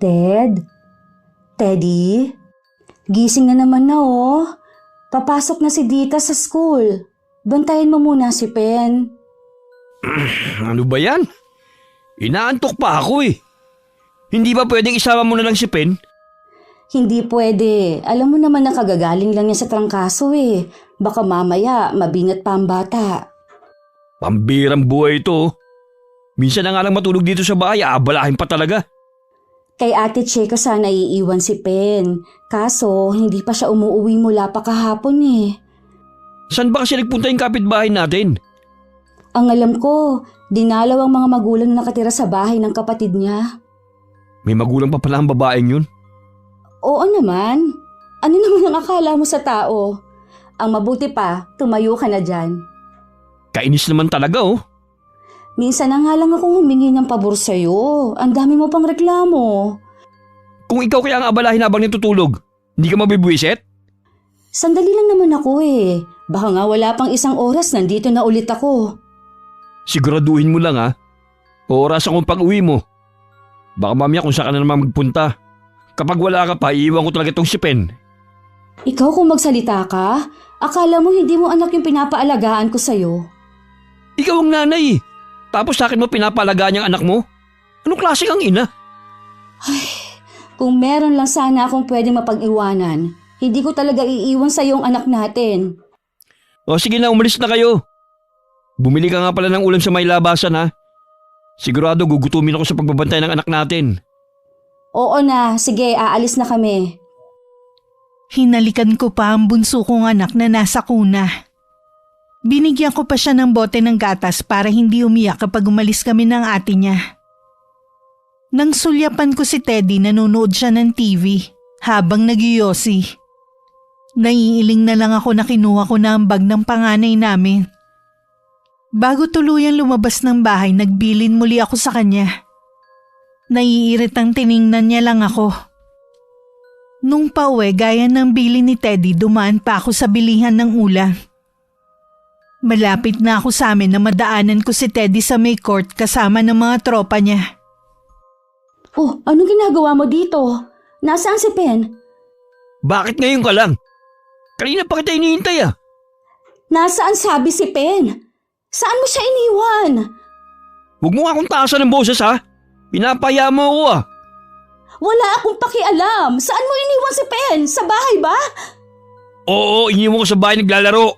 Ted? Teddy? Gising na naman na oh. Papasok na si Dita sa school. Bantayan mo muna si Pen. Ano ba yan? Inaantok pa ako eh. Hindi ba pwedeng isama mo na lang si Pen? Hindi pwede. Alam mo naman na kagagaling lang niya sa trangkaso eh. Baka mamaya mabinat pa ang bata. Pambirang buhay ito. Minsan na nga lang matulog dito sa bahay, aabalahin pa talaga. Kay Ate Cheka sana iiwan si Pen. Kaso hindi pa siya umuwi mula pa kahapon eh. Saan ba kasi nagpunta yung kapitbahay natin? Ang alam ko, dinalaw ang mga magulang na nakatira sa bahay ng kapatid niya. May magulang pa pala ang babaeng yun? Oo naman. Ano naman ang akala mo sa tao? Ang mabuti pa, tumayo ka na dyan. Kainis naman talaga oh. Minsan na nga lang akong humingi ng pabor sa'yo. Ang dami mo pang reklamo. Kung ikaw kaya ang abalahin habang natutulog, hindi ka mabibwisit? Sandali lang naman ako eh. Baka nga wala pang isang oras nandito na ulit ako. Siguraduhin mo lang ha. Oras akong pag-uwi mo. Baka mamaya kung saan ka na naman magpunta. Kapag wala ka pa, iiwan ko talaga itong si Pen. Ikaw kung magsalita ka, akala mo hindi mo anak yung pinapaalagaan ko sa'yo. Ikaw ang nanay. Tapos sa akin mo pinapaalagaan yung anak mo? Anong klase kang ina? Ay, kung meron lang sana akong pwedeng mapag-iwanan, hindi ko talaga iiwan sa yung anak natin. O sige na, umalis na kayo. Bumili ka nga pala ng ulam sa may labasan ha. Sigurado gugutumin ako sa pagbabantay ng anak natin. Oo na, sige, aalis na kami. Hinalikan ko pa ang bunso kong anak na nasa kuna. Binigyan ko pa siya ng bote ng gatas para hindi umiyak kapag umalis kami ng ate niya. Nang sulyapan ko si Teddy, nanonood siya ng TV habang nagyoyosi. Naiiling na lang ako na kinuha ko na ang bag ng panganay namin. Bago tuluyang lumabas ng bahay, nagbilin muli ako sa kanya. Naiiritang tiningnan niya lang ako. Nung pauwi, gaya ng bilin ni Teddy, dumaan pa ako sa bilihan ng ulam. Malapit na ako sa amin na madaanan ko si Teddy sa may court kasama ng mga tropa niya. Oh, anong ginagawa mo dito? Nasaan si Pen? Bakit ngayon ka lang? Kanina pa kita hinihintay ah. Nasaan sabi si Pen? Saan mo siya iniwan? Huwag mo nga akong taasan ng boses ha. Pinapaya mo ako ah. Wala akong pakialam. Saan mo iniwan si Pen? Sa bahay ba? Oo, iniwan ko sa bahay naglalaro.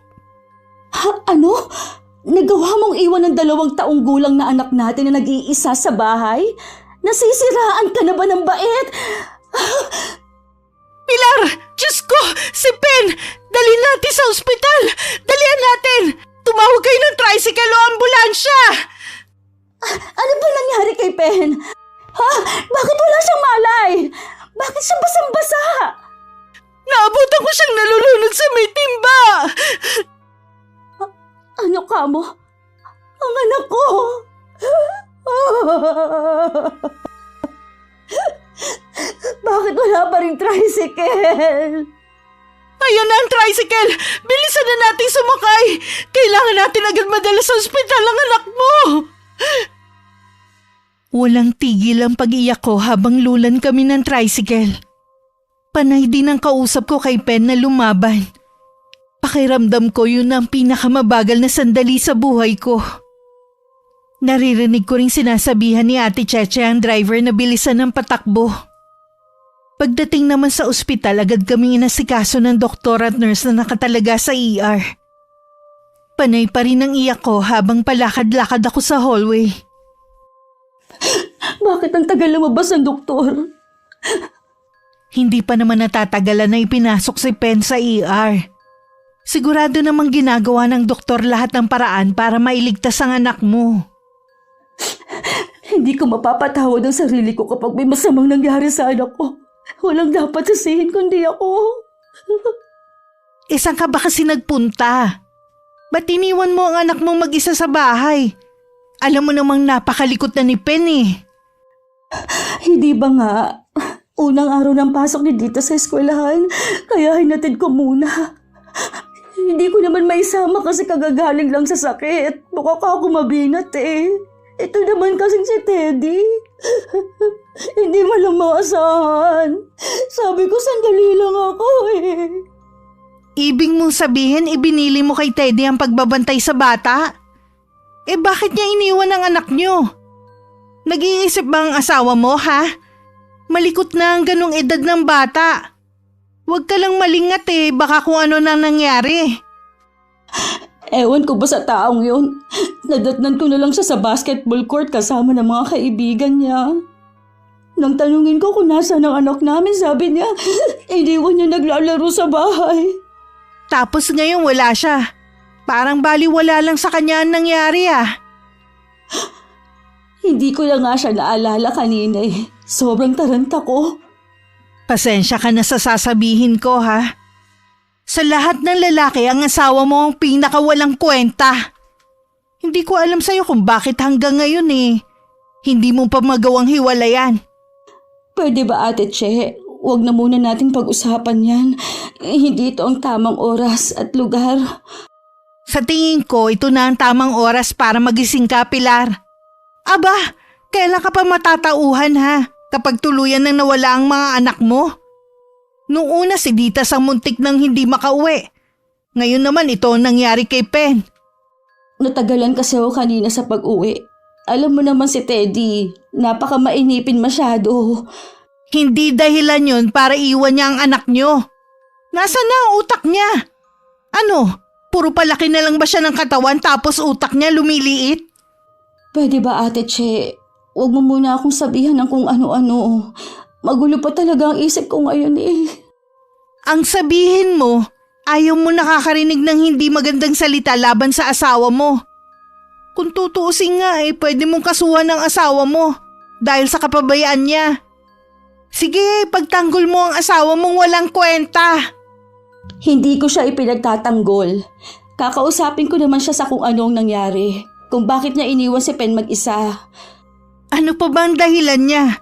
Ha? Ano? Nagawa mong iwan ng 2 taong gulang na anak natin na nag-iisa sa bahay? Nasisiraan ka na ba ng bait? Pilar! Diyos ko! Si Pen! Dalhin natin sa ospital! Dalihan natin! Tumawag kayo ng tricycle o ambulansya! Ano ba nangyari kay Pen? Ha? Bakit wala siyang malay? Bakit siya basang-basa? Naabutan ko siyang nalulunod sa may timba! Ano ka mo? Ang anak ko! Bakit wala pa rin tricycle? Ayan na ang tricycle! Bilisan na natin sumakay! Kailangan natin agad madala sa ospital ang anak mo! Walang tigil ang pag-iyak ko habang lulan kami ng tricycle. Panay din ang kausap ko kay Pen na lumaban. Pakiramdam ko yun ang pinakamabagal na sandali sa buhay ko. Naririnig ko ring sinasabihan ni Ate Cheche ang driver na bilisan ng patakbo. Pagdating naman sa ospital, agad kaming inasikaso ng doktor at nurse na nakatalaga sa ER. Panay pa rin ang iyak ko habang palakad-lakad ako sa hallway. Bakit ang tagal lumabas ng doktor? Hindi pa naman natatagalan na ipinasok si Pen sa ER. Sigurado namang ginagawa ng doktor lahat ng paraan para mailigtas ang anak mo. Hindi ko mapapatawad ang sarili ko kapag may masamang nangyari sa anak ko. Walang dapat sasihin kundi ako. Saan ka ba kasi nagpunta? Ba't iniwan mo ang anak mong mag-isa sa bahay? Alam mo namang napakalikot na ni Pen eh. Hindi ba nga? Unang araw ng pasok ni Dita sa eskwelahan, kaya hinatid ko muna. Hindi ko naman maisama kasi kagagaling lang sa sakit. Baka ka ako mabinat eh. Ito naman kasing si Teddy. Hindi man lang maasahan. Sabi ko, sandali lang ako eh. Ibig mong sabihin, ibinili mo kay Teddy ang pagbabantay sa bata? Eh bakit niya iniwan ang anak niyo? Nag-iisip ba ang asawa mo, ha? Malikot na ang ganong edad ng bata. Huwag ka lang malingat eh, baka kung ano nang nangyari. Ewan ko ba sa taong yun? Nadatnan ko na lang siya sa basketball court kasama ng mga kaibigan niya. Nang tanungin ko kung nasaan ang anak namin, sabi niya, iniwan niya naglalaro sa bahay. Tapos ngayon wala siya. Parang baliwala lang sa kanya ang nangyari ah. Hindi ko na nga siya naalala kanina eh. Sobrang taranta ko. Pasensya ka na sa sasabihin ko ha. Sa lahat ng lalaki, ang asawa mo ang pinakawalang kwenta. Hindi ko alam sa'yo kung bakit hanggang ngayon eh. Hindi mo pa magawang hiwalayan. Pwede ba Ate Che? Huwag na muna natin pag-usapan yan. Hindi ito ang tamang oras at lugar. Sa tingin ko, ito na ang tamang oras para magising ka, Pilar. Aba, kailan ka pa matatauhan ha? Kapag tuluyan nang nawala ang mga anak mo? Noong una si Ditas ang muntik nang hindi makauwi. Ngayon naman ito ang nangyari kay Pen. Natagalan kasi ako kanina sa pag-uwi. Alam mo naman si Teddy, napaka mainipin masyado. Hindi dahilan yun para iwan niya ang anak niyo. Nasaan na ang utak niya? Ano, puro palaki na lang ba siya ng katawan tapos utak niya lumiliit? Pwede ba Ate Che, huwag mo muna akong sabihan ng kung ano-ano. Magulo pa talaga ang isip ko ngayon eh. Ang sabihin mo, ayaw mo nakakarinig ng hindi magandang salita laban sa asawa mo. Kung tutuusin nga pwede mong kasuhan ng asawa mo dahil sa kapabayaan niya. Sige, pagtanggol mo ang asawa mong walang kwenta. Hindi ko siya ipinagtatanggol. Kakausapin ko naman siya sa kung ano ang nangyari. Kung bakit niya iniwan si Pen mag-isa. Ano pa ba ang dahilan niya?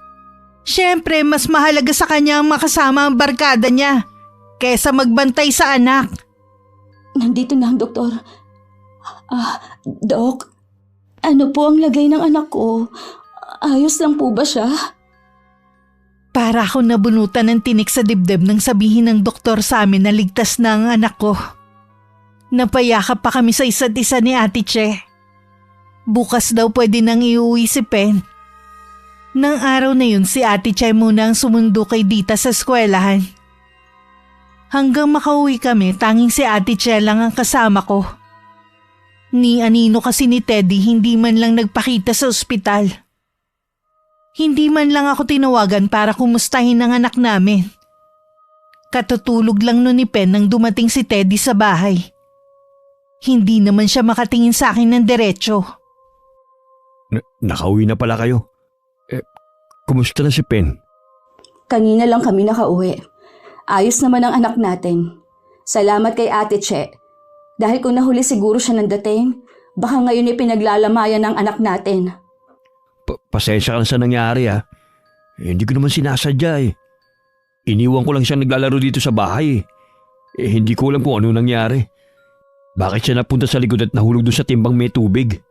Siyempre, mas mahalaga sa kanya ang makasama ang barkada niya kesa magbantay sa anak. Nandito na ang doktor. Dok, ano po ang lagay ng anak ko? Ayos lang po ba siya? Para ako nabunutan ng tinik sa dibdib nang sabihin ng doktor sa amin na ligtas na ang anak ko. Napayakap pa kami sa isa't isa ni Ate Che. Bukas daw pwede nang iuwi si Pen. Nang araw na yun si Ate Che muna ang sumundo kay Dita sa eskwelahan. Hanggang makauwi kami, tanging si Ate Che lang ang kasama ko. Ni Anino kasi ni Teddy hindi man lang nagpakita sa ospital. Hindi man lang ako tinawagan para kumustahin ang anak namin. Katutulog lang nun ni Pen nang dumating si Teddy sa bahay. Hindi naman siya makatingin sa akin ng diretsyo. Nakauwi na pala kayo. Kumusta na si Pen? Kanina lang kami nakauwi. Ayos naman ang anak natin. Salamat kay Ate Che. Dahil kung nahuli siguro siya ng dating, baka ngayon pinaglalamayan ng anak natin. Pasensya ka na sa nangyari ha. Hindi ko naman sinasadya eh. Iniwan ko lang siya naglalaro dito sa bahay eh. Hindi ko alam kung ano nangyari. Bakit siya napunta sa likod at nahulog doon sa timbang may tubig?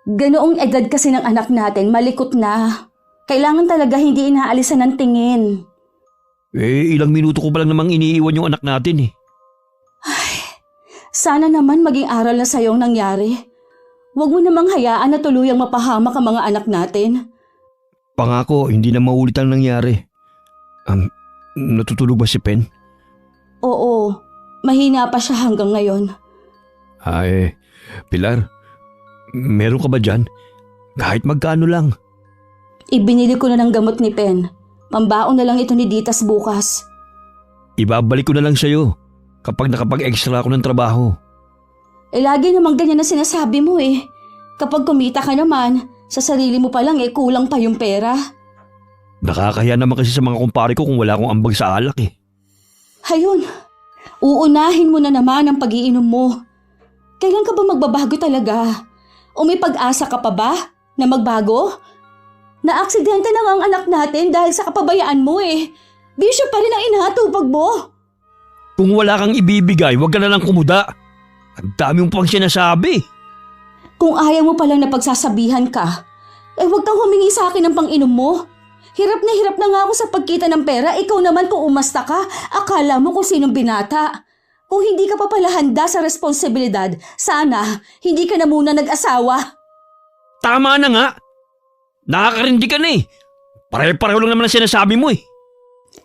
Ganoong edad kasi ng anak natin, malikot na. Kailangan talaga hindi inaalisan ng tingin. Ilang minuto ko pa lang namang iniiwan yung anak natin eh. Sana naman maging aral na sa'yo ang nangyari. Huwag mo namang hayaan na tuluyang mapahamak ang mga anak natin. Pangako, hindi na maulit ang nangyari. Natutulog ba si Pen? Oo, mahina pa siya hanggang ngayon. Pilar, meron ka ba dyan? Kahit magkano lang. Ibinili ko na ng gamot ni Pen. Pambaon na lang ito ni Ditas bukas. Ibabalik ko na lang sa'yo kapag nakapag-extra ako ng trabaho. Lagi namang ganyan na sinasabi mo eh. Kapag kumita ka naman, sa sarili mo pa lang kulang pa yung pera. Nakakahiya naman kasi sa mga kumpare ko kung wala akong ambag sa alak eh. Hayun, uunahin mo na naman ang pag-iinom mo. Kailan ka ba magbabago talaga? O may pag-asa ka pa ba na magbago? Na-aksidente na nga ang anak natin dahil sa kapabayaan mo eh. Bisyo pa rin ang inahatupag mo. Kung wala kang ibibigay, huwag ka na lang kumuda. Ang dami mong pang sinasabi. Kung ayaw mo palang na pagsasabihan ka, huwag kang humingi sa akin ng pang-inom mo. Hirap na nga ako sa pagkita ng pera. Ikaw naman kung umasta ka, akala mo kung sinong binata. Kung hindi ka pa pala handa sa responsibilidad, sana hindi ka na muna nag-asawa. Tama na nga. Nakakarindi ka na eh. Pare-pareho lang naman ang sinasabi mo eh.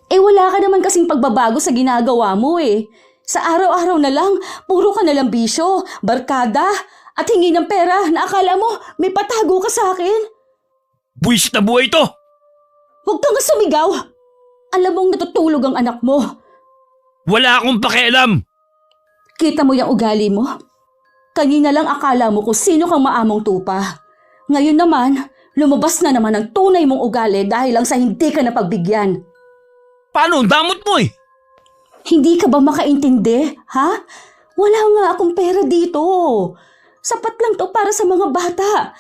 Wala ka naman kasing pagbabago sa ginagawa mo eh. Sa araw-araw na lang, puro ka nalang bisyo, barkada, at hingi ng pera na akala mo may patago ka sa akin. Buwisit na buhay ito! Huwag kang sumigaw. Alam mong natutulog ang anak mo. Wala akong pakialam! Kita mo yung ugali mo? Kanina lang akala mo kung sino kang maamong tupa. Ngayon naman, lumabas na naman ang tunay mong ugali dahil lang sa hindi ka napagbigyan. Paano? Ang damot mo eh! Hindi ka ba makaintindi, ha? Wala nga akong pera dito. Sapat lang to para sa mga bata.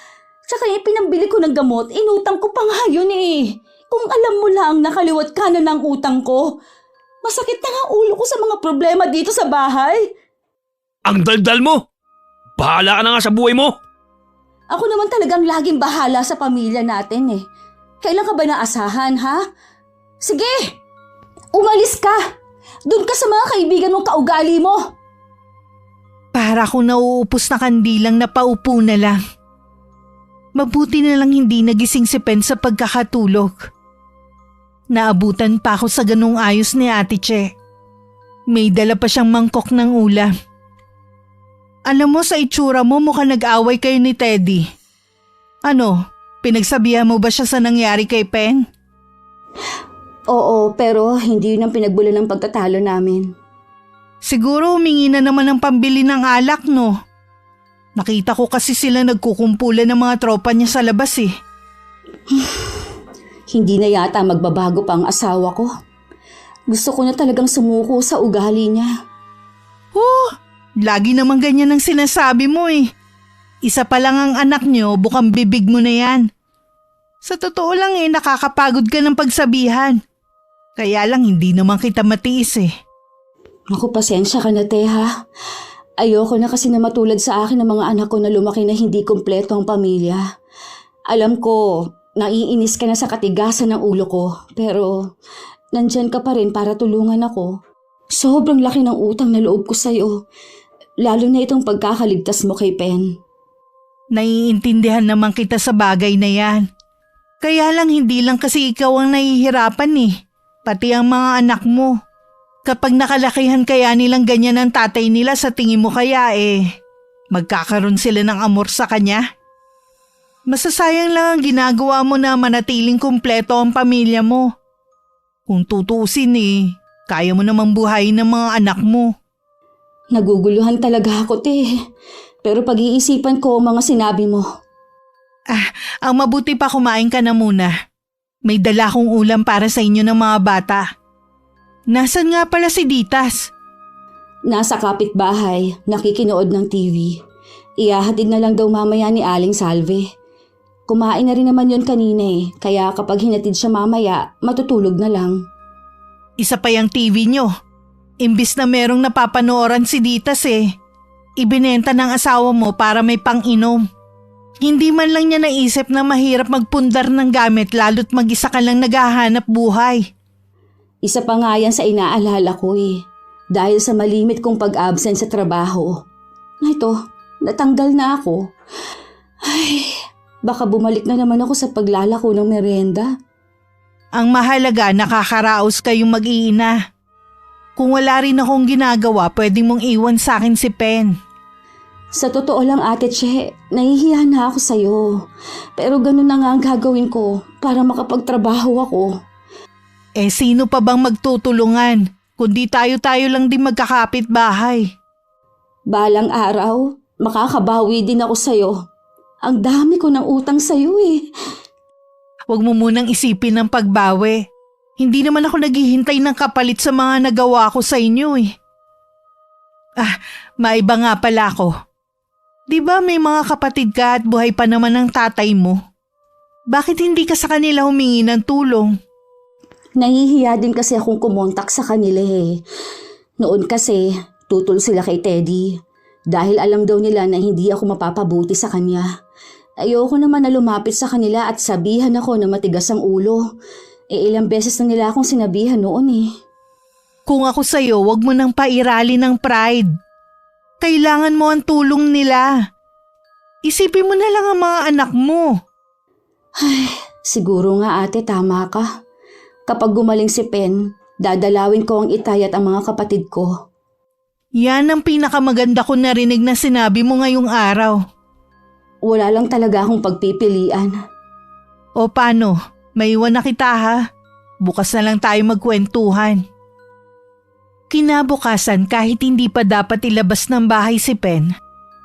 Tsaka pinambili ko ng gamot, inutang ko pa nga yun eh. Kung alam mo lang nakaliwat ka na ng utang ko. Masakit na nga ulo ko sa mga problema dito sa bahay. Ang daldal mo! Bahala ka na nga sa buhay mo! Ako naman talagang laging bahala sa pamilya natin eh. Kailan ka ba naasahan, ha? Sige! Umalis ka! Doon ka sa mga kaibigan mong kaugali mo! Para akong nauupos na kandilang napaupo na lang. Mabuti na lang hindi nagising si Pen sa pagkakatulog. Naabutan pa ako sa ganung ayos ni Ate Che. May dala pa siyang mangkok ng ulam. Alam mo, sa itsura mo mukhang nag-away kayo ni Teddy. Ano, pinagsabihan mo ba siya sa nangyari kay Pen? Oo, pero hindi yun ang pinagbulan ng pagtatalo namin. Siguro humingi na naman ng pambili ng alak, no? Nakita ko kasi sila nagkukumpulan ng mga tropa niya sa labas eh. Hindi na yata magbabago pa ang asawa ko. Gusto ko na talagang sumuko sa ugali niya. Lagi naman ganyan ang sinasabi mo eh. Isa pa lang ang anak niyo, bukang bibig mo na yan. Sa totoo lang eh, nakakapagod ka ng pagsabihan. Kaya lang hindi naman kita matiis eh. Naku, pasensya ka na, Teha. Ayoko na kasi na matulad sa akin ng mga anak ko na lumaki na hindi kumpleto ang pamilya. Alam ko, naiinis ka na sa katigasan ng ulo ko, pero nandyan ka pa rin para tulungan ako. Sobrang laki ng utang na loob ko sa'yo, lalo na itong pagkakaligtas mo kay Pen. Naiintindihan naman kita sa bagay na yan. Kaya lang hindi lang kasi ikaw ang nahihirapan eh, pati ang mga anak mo. Kapag nakalakihan kaya nilang ganyan ang tatay nila, sa tingin mo kaya magkakaroon sila ng amor sa kanya? Masasayang lang ang ginagawa mo na manatiling kumpleto ang pamilya mo. Kung tutusin kaya mo namang buhayin ng mga anak mo. Naguguluhan talaga ako, Te. Pero pag-iisipan ko ang mga sinabi mo. Ang mabuti pa kumain ka na muna. May dala kong ulam para sa inyo ng mga bata. Nasaan nga pala si Ditas? Nasa kapitbahay, nakikinood ng TV. Iyahatid na lang daw mamaya ni Aling Salve. Kumain na rin naman yun kanina kaya kapag hinatid siya mamaya, matutulog na lang. Isa pa yung TV nyo. Imbis na merong napapanooran si Ditas ibinenta ng asawa mo para may pang-inom. Hindi man lang niya naisip na mahirap magpundar ng gamit lalo't mag-isa ka lang naghahanap buhay. Isa pa nga yan sa inaalala ko dahil sa malimit kong pag-absent sa trabaho. Ito, natanggal na ako. Ay, baka bumalik na naman ako sa paglalako ng merienda. Ang mahalaga, nakakaraos kayong mag-iina. Kung wala rin akong ginagawa, pwedeng mong iwan sa akin si Pen. Sa totoo lang, Ate Che, nahihiya na ako sa'yo. Pero ganun na nga ang gagawin ko para makapagtrabaho ako. Sino pa bang magtutulungan? Kundi tayo-tayo lang din magkakapit bahay. Balang araw, makakabawi din ako sa'yo. Ang dami ko ng utang sa'yo Huwag mo munang isipin ng pagbawi. Hindi naman ako naghihintay ng kapalit sa mga nagawa ko sa inyo Maiba nga pala ako. Di ba may mga kapatid ka at buhay pa naman ang tatay mo? Bakit hindi ka sa kanila humingi ng tulong? Nahihiya din kasi akong kumontak sa kanila Noon kasi, tutol sila kay Teddy. Dahil alam daw nila na hindi ako mapapabuti sa kanya. Ayoko naman na lumapit sa kanila at sabihan ako na matigas ang ulo. Ilang beses na nila akong sinabihan noon eh. Kung ako sa'yo, wag mo nang pairali ng pride. Kailangan mo ang tulong nila. Isipin mo na lang ang mga anak mo. Ay, siguro nga ate, tama ka. Kapag gumaling si Pen, dadalawin ko ang itay at ang mga kapatid ko. Yan ang pinakamaganda ko narinig na sinabi mo ngayong araw. Wala lang talaga akong pagpipilian. O paano? Maiwan na kita ha. Bukas na lang tayo magkwentuhan. Kinabukasan kahit hindi pa dapat ilabas ng bahay si Pen,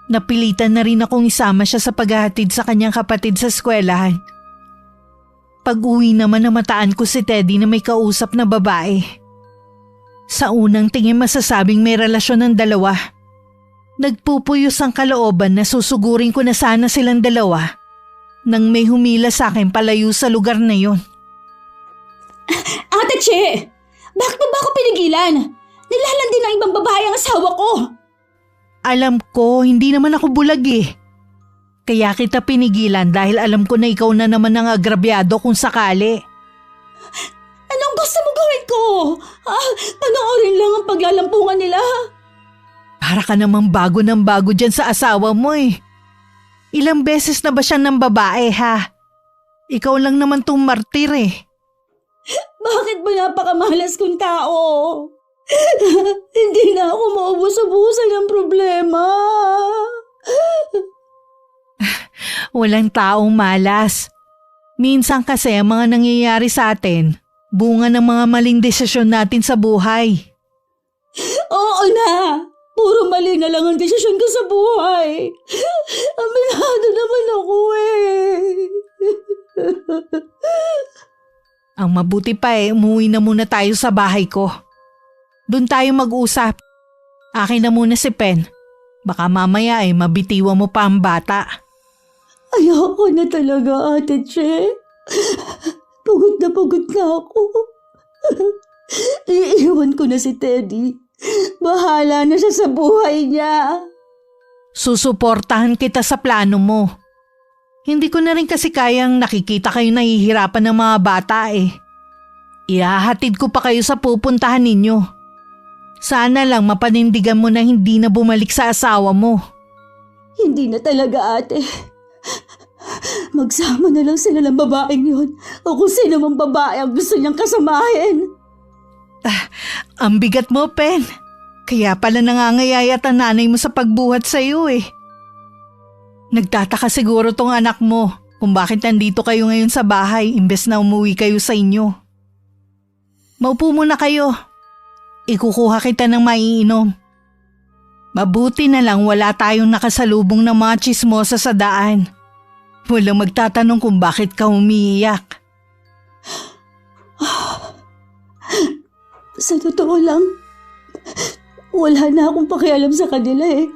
napilitan na rin akong isama siya sa paghahatid sa kanyang kapatid sa eskwelahan. Pag-uwi naman namataan ko si Teddy na may kausap na babae. Sa unang tingin masasabing may relasyon ng dalawa. Nagpupuyos ang kalooban na susugurin ko na sana silang dalawa nang may humila sa akin palayo sa lugar na yon. Ate Che! Bakit mo ba ako pinigilan? Nilalandi ng ibang babae ang asawa ko! Alam ko, hindi naman ako bulag eh. Kaya kita pinigilan dahil alam ko na ikaw na naman ang agrabyado kung sakali. Anong gusto mo gawin ko? Panoorin lang ang paglalampungan nila. Para ka namang bago ng bago dyan sa asawa mo eh. Ilang beses na ba siya ng babae ha? Ikaw lang naman tong martir eh. Bakit ba napakamalas kong tao? Hindi na ako maubos-ubusan ng problema. Walang taong malas. Minsan kasi ang mga nangyayari sa atin, bunga ng mga maling desisyon natin sa buhay. Oo na! Puro mali na lang ang desisyon ko sa buhay. Aminado naman ako eh. Ang mabuti pa umuwi na muna tayo sa bahay ko. Doon tayo mag-usap. Akin na muna si Pen. Baka mamaya mabitiwan mo pa ang bata. Ayoko na talaga, Ate Che. Pagod na ako. Iiwan ko na si Teddy. Bahala na siya sa buhay niya. Susuportahan kita sa plano mo. Hindi ko na rin kasi kayang nakikita kayo nahihirapan ng mga bata eh. Ihahatid ko pa kayo sa pupuntahan ninyo. Sana lang mapanindigan mo na hindi na bumalik sa asawa mo. Hindi na talaga, ate. Magsama na lang sila ng babaeng yun o kung sino mang babae ang gusto niyang kasamahin. Ang bigat mo, Pen. Kaya pala nangangayayat ang nanay mo sa pagbuhat sa iyo eh. Nagtataka siguro tong anak mo kung bakit nandito kayo ngayon sa bahay imbes na umuwi kayo sa inyo. Maupo muna kayo. Ikukuha kita ng maiinom. Mabuti na lang wala tayong nakasalubong ng mga tsismosa sa daan. Walang magtatanong kung bakit ka umiiyak. Sa totoo lang, wala na akong pakialam sa kanila eh.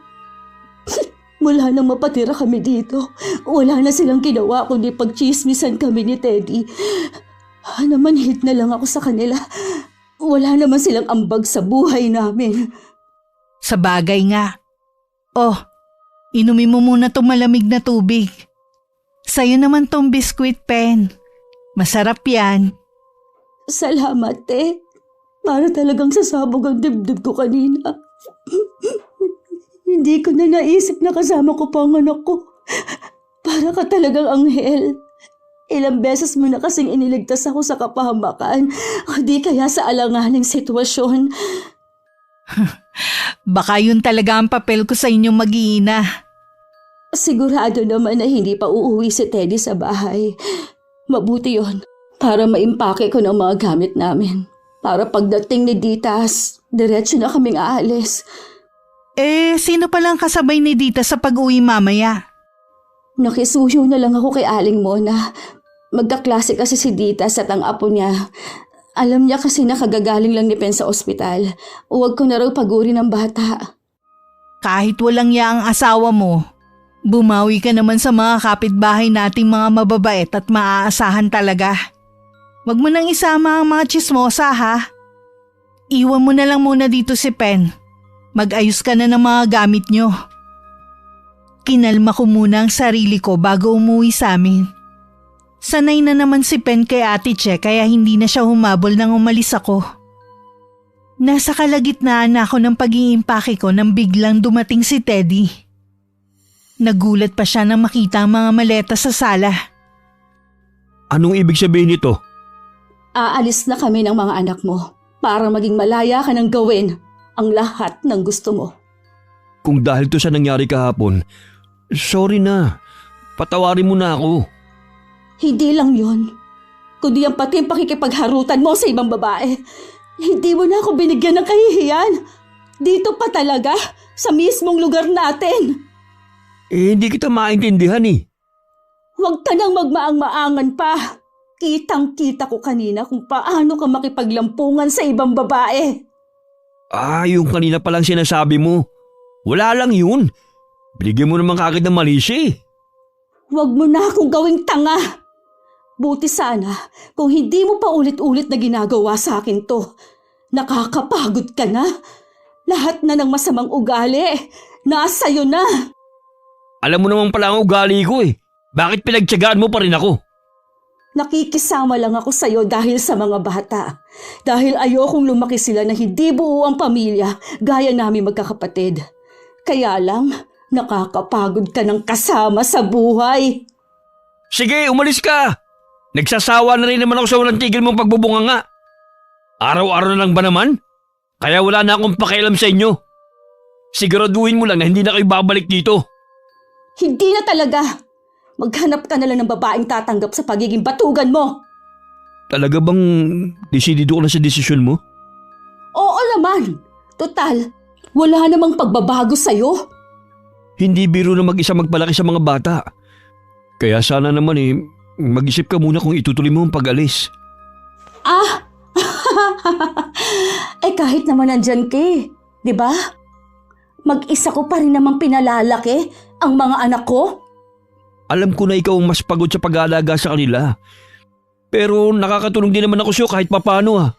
Mula nang mapatira kami dito, wala na silang ginawa kundi pagchismisan kami ni Teddy. Namanhid na lang ako sa kanila. Wala naman silang ambag sa buhay namin. Sa bagay nga. Oh, inumin mo muna tong malamig na tubig. Sa'yo naman tong biskwit, Pen. Masarap yan. Salamat, te. Para talagang sasabog ang dibdib ko kanina. Hindi ko na naisip na kasama ko pa ang anak ko. Para ka talagang anghel. Ilang beses mo na kasing iniligtas ako sa kapahamakan o di kaya sa alanganing sitwasyon. Baka yun talaga ang papel ko sa inyong mag-iina. Sigurado naman na hindi pa uuwi si Teddy sa bahay. Mabuti yon para maimpake ko ng mga gamit namin. Para pagdating ni Ditas, diretso na kaming aalis. Sino palang kasabay ni Dita sa pag-uwi mamaya? Nakisuyo na lang ako kay Aling Mona. Magkaklase kasi si Ditas at ang apo niya. Alam niya kasi nakagagaling lang ni Pen sa ospital. Huwag ko na raw pagurin ng bata. Kahit walang iya ang asawa mo, bumawi ka naman sa mga kapitbahay nating mga mababait at maaasahan talaga. Wag mo nang isama ang mga tsismosa ha. Iwan mo na lang muna dito si Pen. Mag-ayos ka na ng mga gamit nyo. Kinalma ko muna ang sarili ko bago umuwi sa amin. Sanay na naman si Pen kay Ate Che kaya hindi na siya humabol nang umalis ako. Nasa kalagitnaan na ako ng pag-iimpake ko nang biglang dumating si Teddy. Nagulat pa siya nang makita ang mga maleta sa sala. Anong ibig sabihin nito? Aalis na kami ng mga anak mo para maging malaya ka ng gawin ang lahat ng gusto mo. Kung dahil to sa nangyari kahapon, sorry na. Patawarin mo na ako. Hindi lang yon, kundi ang pati ang pakikipagharutan mo sa ibang babae. Hindi mo na ako binigyan ng kahihiyan. Dito pa talaga, sa mismong lugar natin. Hindi kita maintindihan eh. Huwag ka nang magmaang-maangan pa. Kitang-kita ko kanina kung paano ka makipaglampungan sa ibang babae. Yung kanina palang sinasabi mo. Wala lang yun. Binigyan mo naman kagad ng mali siya eh. Huwag mo na akong gawing tanga. Buti sana kung hindi mo pa ulit-ulit na ginagawa sa akin to. Nakakapagod ka na. Lahat na ng masamang ugali, nasa'yo na. Alam mo naman pala ang ugali ko eh. Bakit pinagtiyagaan mo pa rin ako? Nakikisama lang ako sa'yo dahil sa mga bata. Dahil ayokong lumaki sila na hindi buo ang pamilya gaya namin magkakapatid. Kaya lang, nakakapagod ka ng kasama sa buhay. Sige, umalis ka! Nagsasawa na rin naman ako sa walang tigil mong pagbubunganga. Araw-araw na lang ba naman? Kaya wala na akong pakialam sa inyo. Siguraduhin mo lang na hindi na kayo babalik dito. Hindi na talaga. Maghanap ka na lang ng babaeng tatanggap sa pagiging batugan mo. Talaga bang desidido ka na sa desisyon mo? Oo naman. Total, wala namang pagbabago sa'yo. Hindi biro na mag-isa magpalaki sa mga bata. Kaya sana naman mag-isip ka muna kung itutuloy mo ang pag-alis. Kahit naman nandyan ka di ba? Mag-isa ko pa rin namang pinalalaki ang mga anak ko. Alam ko na ikaw ang mas pagod sa pag-aalaga sa kanila. Pero nakakatulong din naman ako sa'yo kahit papano .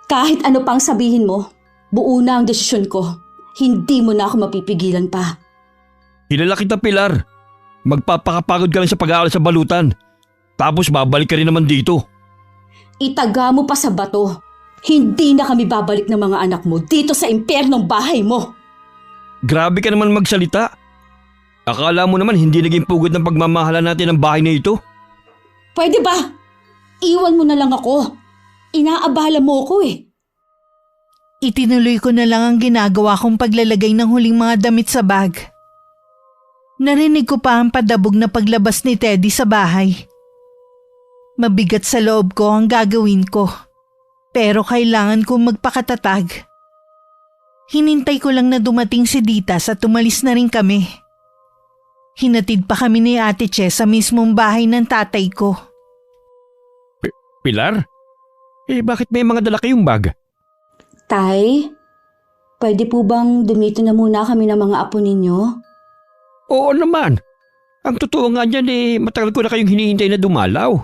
Kahit ano pang sabihin mo, buo na ang desisyon ko. Hindi mo na ako mapipigilan pa. Kilala kita, Pilar. Magpapakapagod ka lang sa pag-aaral sa balutan. Tapos babalik ka rin naman dito. Itaga mo pa sa bato. Hindi na kami babalik ng mga anak mo dito sa impyernong bahay mo. Grabe ka naman magsalita. Akala mo naman hindi naging pugod ng pagmamahalan natin ang bahay na ito? Pwede ba? Iwan mo na lang ako. Inaabala mo ko Itinuloy ko na lang ang ginagawa kong paglalagay ng huling mga damit sa bag. Narinig ko pa ang padabog na paglabas ni Teddy sa bahay. Mabigat sa loob ko ang gagawin ko, pero kailangan kong magpakatatag. Hinintay ko lang na dumating si Ditas at tumalis na rin kami. Hinatid pa kami ni Ate Che sa mismong bahay ng tatay ko. Pilar? Bakit may mga dala kayong bag? Tay, pwede po bang dumito na muna kami ng mga apo ninyo? Oo naman. Ang totoo nga niyan matagal ko na kayong hinihintay na dumalaw.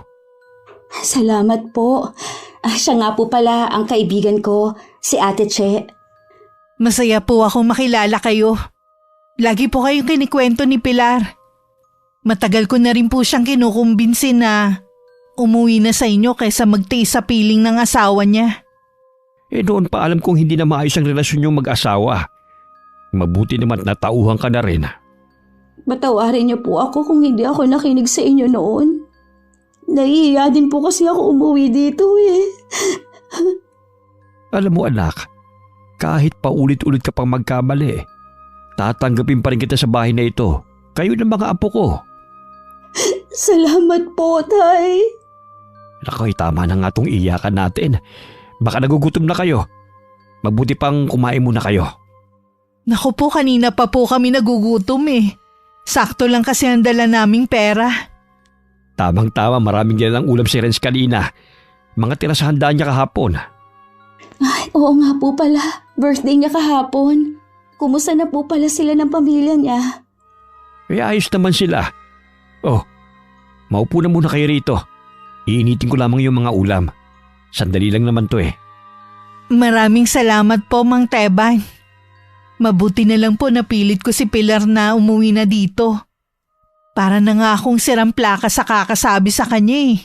Salamat po. Siya nga po pala ang kaibigan ko, si Ate Che. Masaya po akong makilala kayo. Lagi po kayong kinikwento ni Pilar. Matagal ko na rin po siyang kinukumbinsi na umuwi na sa inyo kaysa magtiis sa piling ng asawa niya. Noon pa alam kong hindi na maayos ang relasyon yung mag-asawa. Mabuti naman at natauhan ka na rin. Batawarin niyo po ako kung hindi ako nakinig sa inyo noon. Nahihiya din po kasi ako umuwi dito Alam mo anak, kahit paulit-ulit ka pang magkamali, tatanggapin pa rin kita sa bahay na ito. Kayo ng mga apo ko. Salamat po, Tay. Nakoy, tama na nga itong iyakan natin. Baka nagugutom na kayo. Mabuti pang kumain muna kayo. Naku po, kanina pa po kami nagugutom Sakto lang kasi ang dala naming pera. Tamang-tama, maraming yan ang ulam si Renz kanina. Mga tira sa handa niya kahapon. Ay, oo nga po pala. Birthday niya kahapon. Kumusta na po pala sila ng pamilya niya? Ayos naman sila. Maupo na muna kayo rito. Iinitin ko lamang yung mga ulam. Sandali lang naman to Maraming salamat po, Mang Teban. Mabuti na lang po napilit ko si Pilar na umuwi na dito. Para na nga akong sirang plaka sa kakasabi sa kanya eh.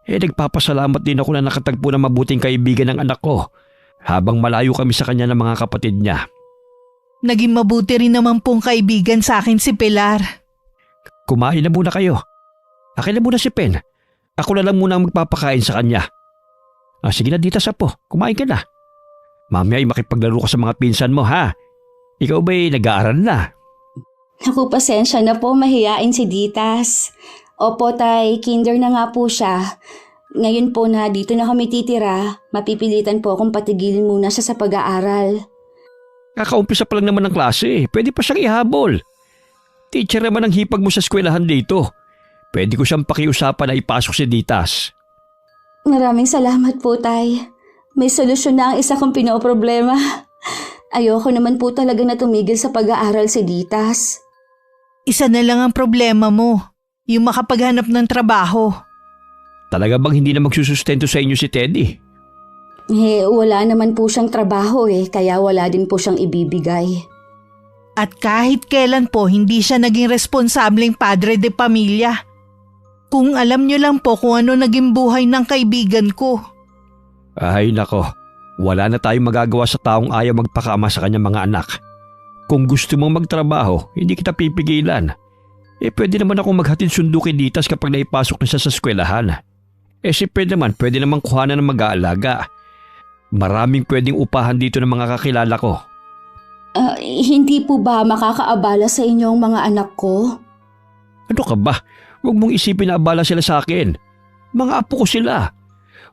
Nagpapasalamat din ako na nakatagpo ng mabuting kaibigan ng anak ko habang malayo kami sa kanya ng mga kapatid niya. Naging mabuti rin naman pong kaibigan sa akin si Pilar. Kumain na muna kayo. Akin na muna si Pen. Ako na lang muna ang magpapakain sa kanya. Sige na Ditas Apo, kumain ka na. Mamaya ay makipaglaro ka sa mga pinsan mo ha. Ikaw ba'y nag-aaral na? Naku, pasensya na po, mahiyain si Ditas. Opo tay, kinder na nga po siya. Ngayon po na dito na kami titira, mapipilitan po akong patigilin muna siya sa pag-aaral. Kakaumpisa pa lang naman ng klase, pwede pa siyang ihabol. Teacher naman ang hipag mo sa eskwelahan dito. Pwede ko siyang pakiusapan na ipasok si Ditas. Maraming salamat po tay. May solusyon na ang isa kong pinoproblema. Ayoko naman po talaga na tumigil sa pag-aaral si Ditas. Isa na lang ang problema mo, yung makapaghanap ng trabaho. Talaga bang hindi na magsusustento sa inyo si Teddy? Wala naman po siyang trabaho kaya wala din po siyang ibibigay. At kahit kailan po hindi siya naging responsableng padre de pamilya. Kung alam niyo lang po kung ano naging buhay ng kaibigan ko. Ay nako, wala na tayong magagawa sa taong ayaw magpakama sa kanyang mga anak. Kung gusto mong magtrabaho, hindi kita pipigilan. Pwede naman akong maghatid sundo kay Ditas kapag naipasok na siya sa eskwelahan. Si Fred naman, pwede namang kuhanan ng mag-aalaga. Maraming pwedeng upahan dito ng mga kakilala ko. Hindi po ba makakaabala sa inyong mga anak ko? Ano ka ba? Huwag mong isipin na abala sila sa akin. Mga apo ko sila.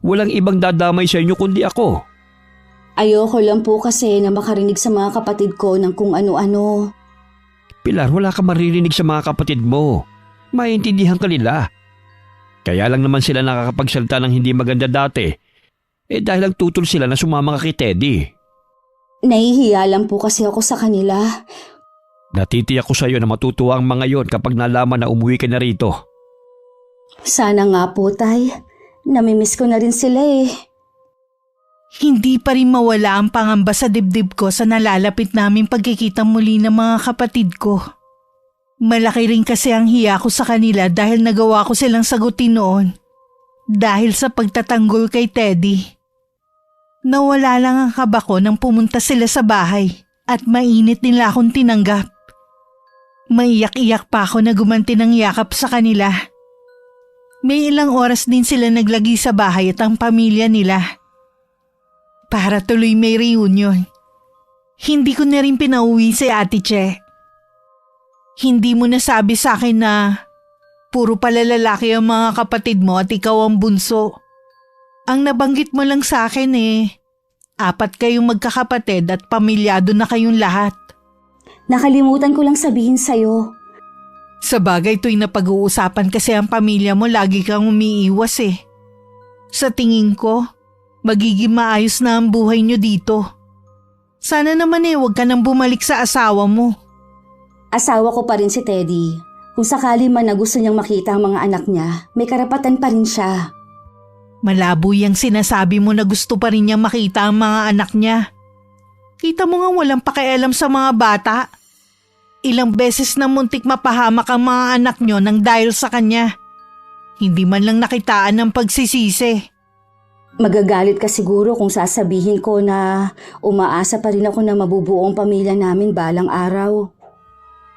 Walang ibang dadamay sa inyo kundi ako. Ayoko lang po kasi na makarinig sa mga kapatid ko ng kung ano-ano. Pilar, wala ka maririnig sa mga kapatid mo. Maintindihan ka nila. Kaya lang naman sila nakakapagsalita ng hindi maganda dati. Dahil lang tutol sila na sumama ka kay Teddy. Nahihiya lang po kasi ako sa kanila. Natitiyak ko sa iyo na matutuwa ang mga yon kapag nalaman na umuwi ka na rito. Sana nga po, tay. Namimiss ko na rin sila Hindi pa rin mawala ang pangamba sa dibdib ko sa nalalapit naming pagkikita muli ng mga kapatid ko. Malaki rin kasi ang hiya ko sa kanila dahil nagawa ko silang sagutin noon. Dahil sa pagtatanggol kay Teddy. Nawala lang ang kaba ko nang pumunta sila sa bahay at mainit nila akong tinanggap. Maiyak-iyak pa ako na gumanti ng yakap sa kanila. May ilang oras din sila naglagi sa bahay at ang pamilya nila. Para tuloy may reunion. Hindi ko na rin pinauwi si Ate Che. Hindi mo nasabi sa akin na puro pala lalaki ang mga kapatid mo at ikaw ang bunso. Ang nabanggit mo lang sa akin 4 kayong magkakapatid at pamilyado na kayong lahat. Nakalimutan ko lang sabihin sa'yo. Sa bagay tuwing napag-uusapan kasi ang pamilya mo lagi kang umiiwas Sa tingin ko, magiging maayos na ang buhay nyo dito. Sana naman huwag ka nang bumalik sa asawa mo. Asawa ko pa rin si Teddy. Kung sakali man na gusto niyang makita ang mga anak niya, may karapatan pa rin siya. Malabo yung sinasabi mo na gusto pa rin niyang makita ang mga anak niya. Kita mo nga walang pakialam sa mga bata. Ilang beses na muntik mapahamak ang mga anak niyo nang dahil sa kanya. Hindi man lang nakitaan ng pagsisisi. Magagalit ka siguro kung sasabihin ko na umaasa pa rin ako na mabubuo ang pamilya namin balang araw.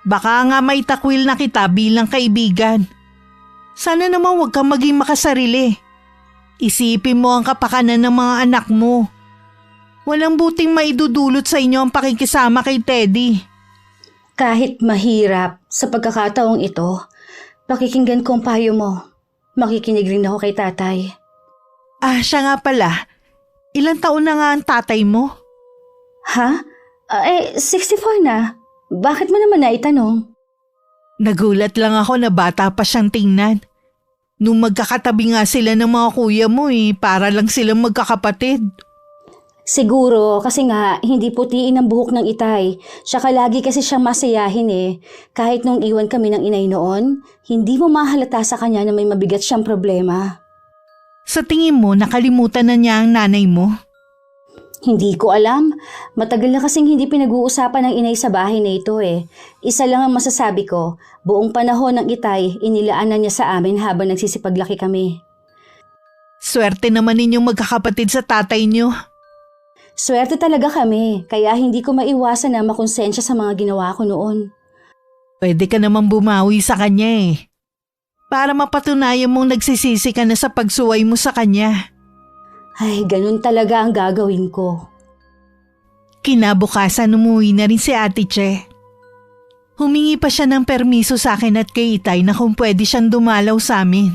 Baka nga may takwil na kita bilang kaibigan. Sana naman huwag kang maging makasarili. Isipin mo ang kapakanan ng mga anak mo. Walang buting maidudulot sa inyo ang pakikisama kay Teddy. Kahit mahirap sa pagkakataong ito, pakikinggan ko ang payo mo. Makikinig rin ako kay tatay. Siya nga pala. Ilang taon na nga ang tatay mo? Ha? 64 na. Bakit mo naman naitanong? Nagulat lang ako na bata pa siyang tingnan. Nung magkakatabi nga sila ng mga kuya mo para lang silang magkakapatid. Siguro kasi nga hindi putiin ang buhok ng itay. Tsaka lagi kasi siyang masayahin Kahit nung iwan kami ng inay noon, hindi mo mahalata sa kanya na may mabigat siyang problema. Sa tingin mo nakalimutan na niya ang nanay mo? Hindi ko alam. Matagal na kasing hindi pinag-uusapan ng inay sa bahay na ito eh. Isa lang ang masasabi ko, buong panahon ng itay, inilaanan niya sa amin habang nagsisipaglaki kami. Swerte naman ninyong magkakapatid sa tatay niyo. Swerte talaga kami, kaya hindi ko maiwasan na makonsensya sa mga ginawa ko noon. Pwede ka naman bumawi sa kanya eh. Para mapatunayan mong nagsisisi ka na sa pagsuway mo sa kanya. Ay, ganun talaga ang gagawin ko. Kinabukasan umuwi na rin si Ate Che. Humingi pa siya ng permiso sa akin at kay Itay na kung pwede siyang dumalaw sa amin.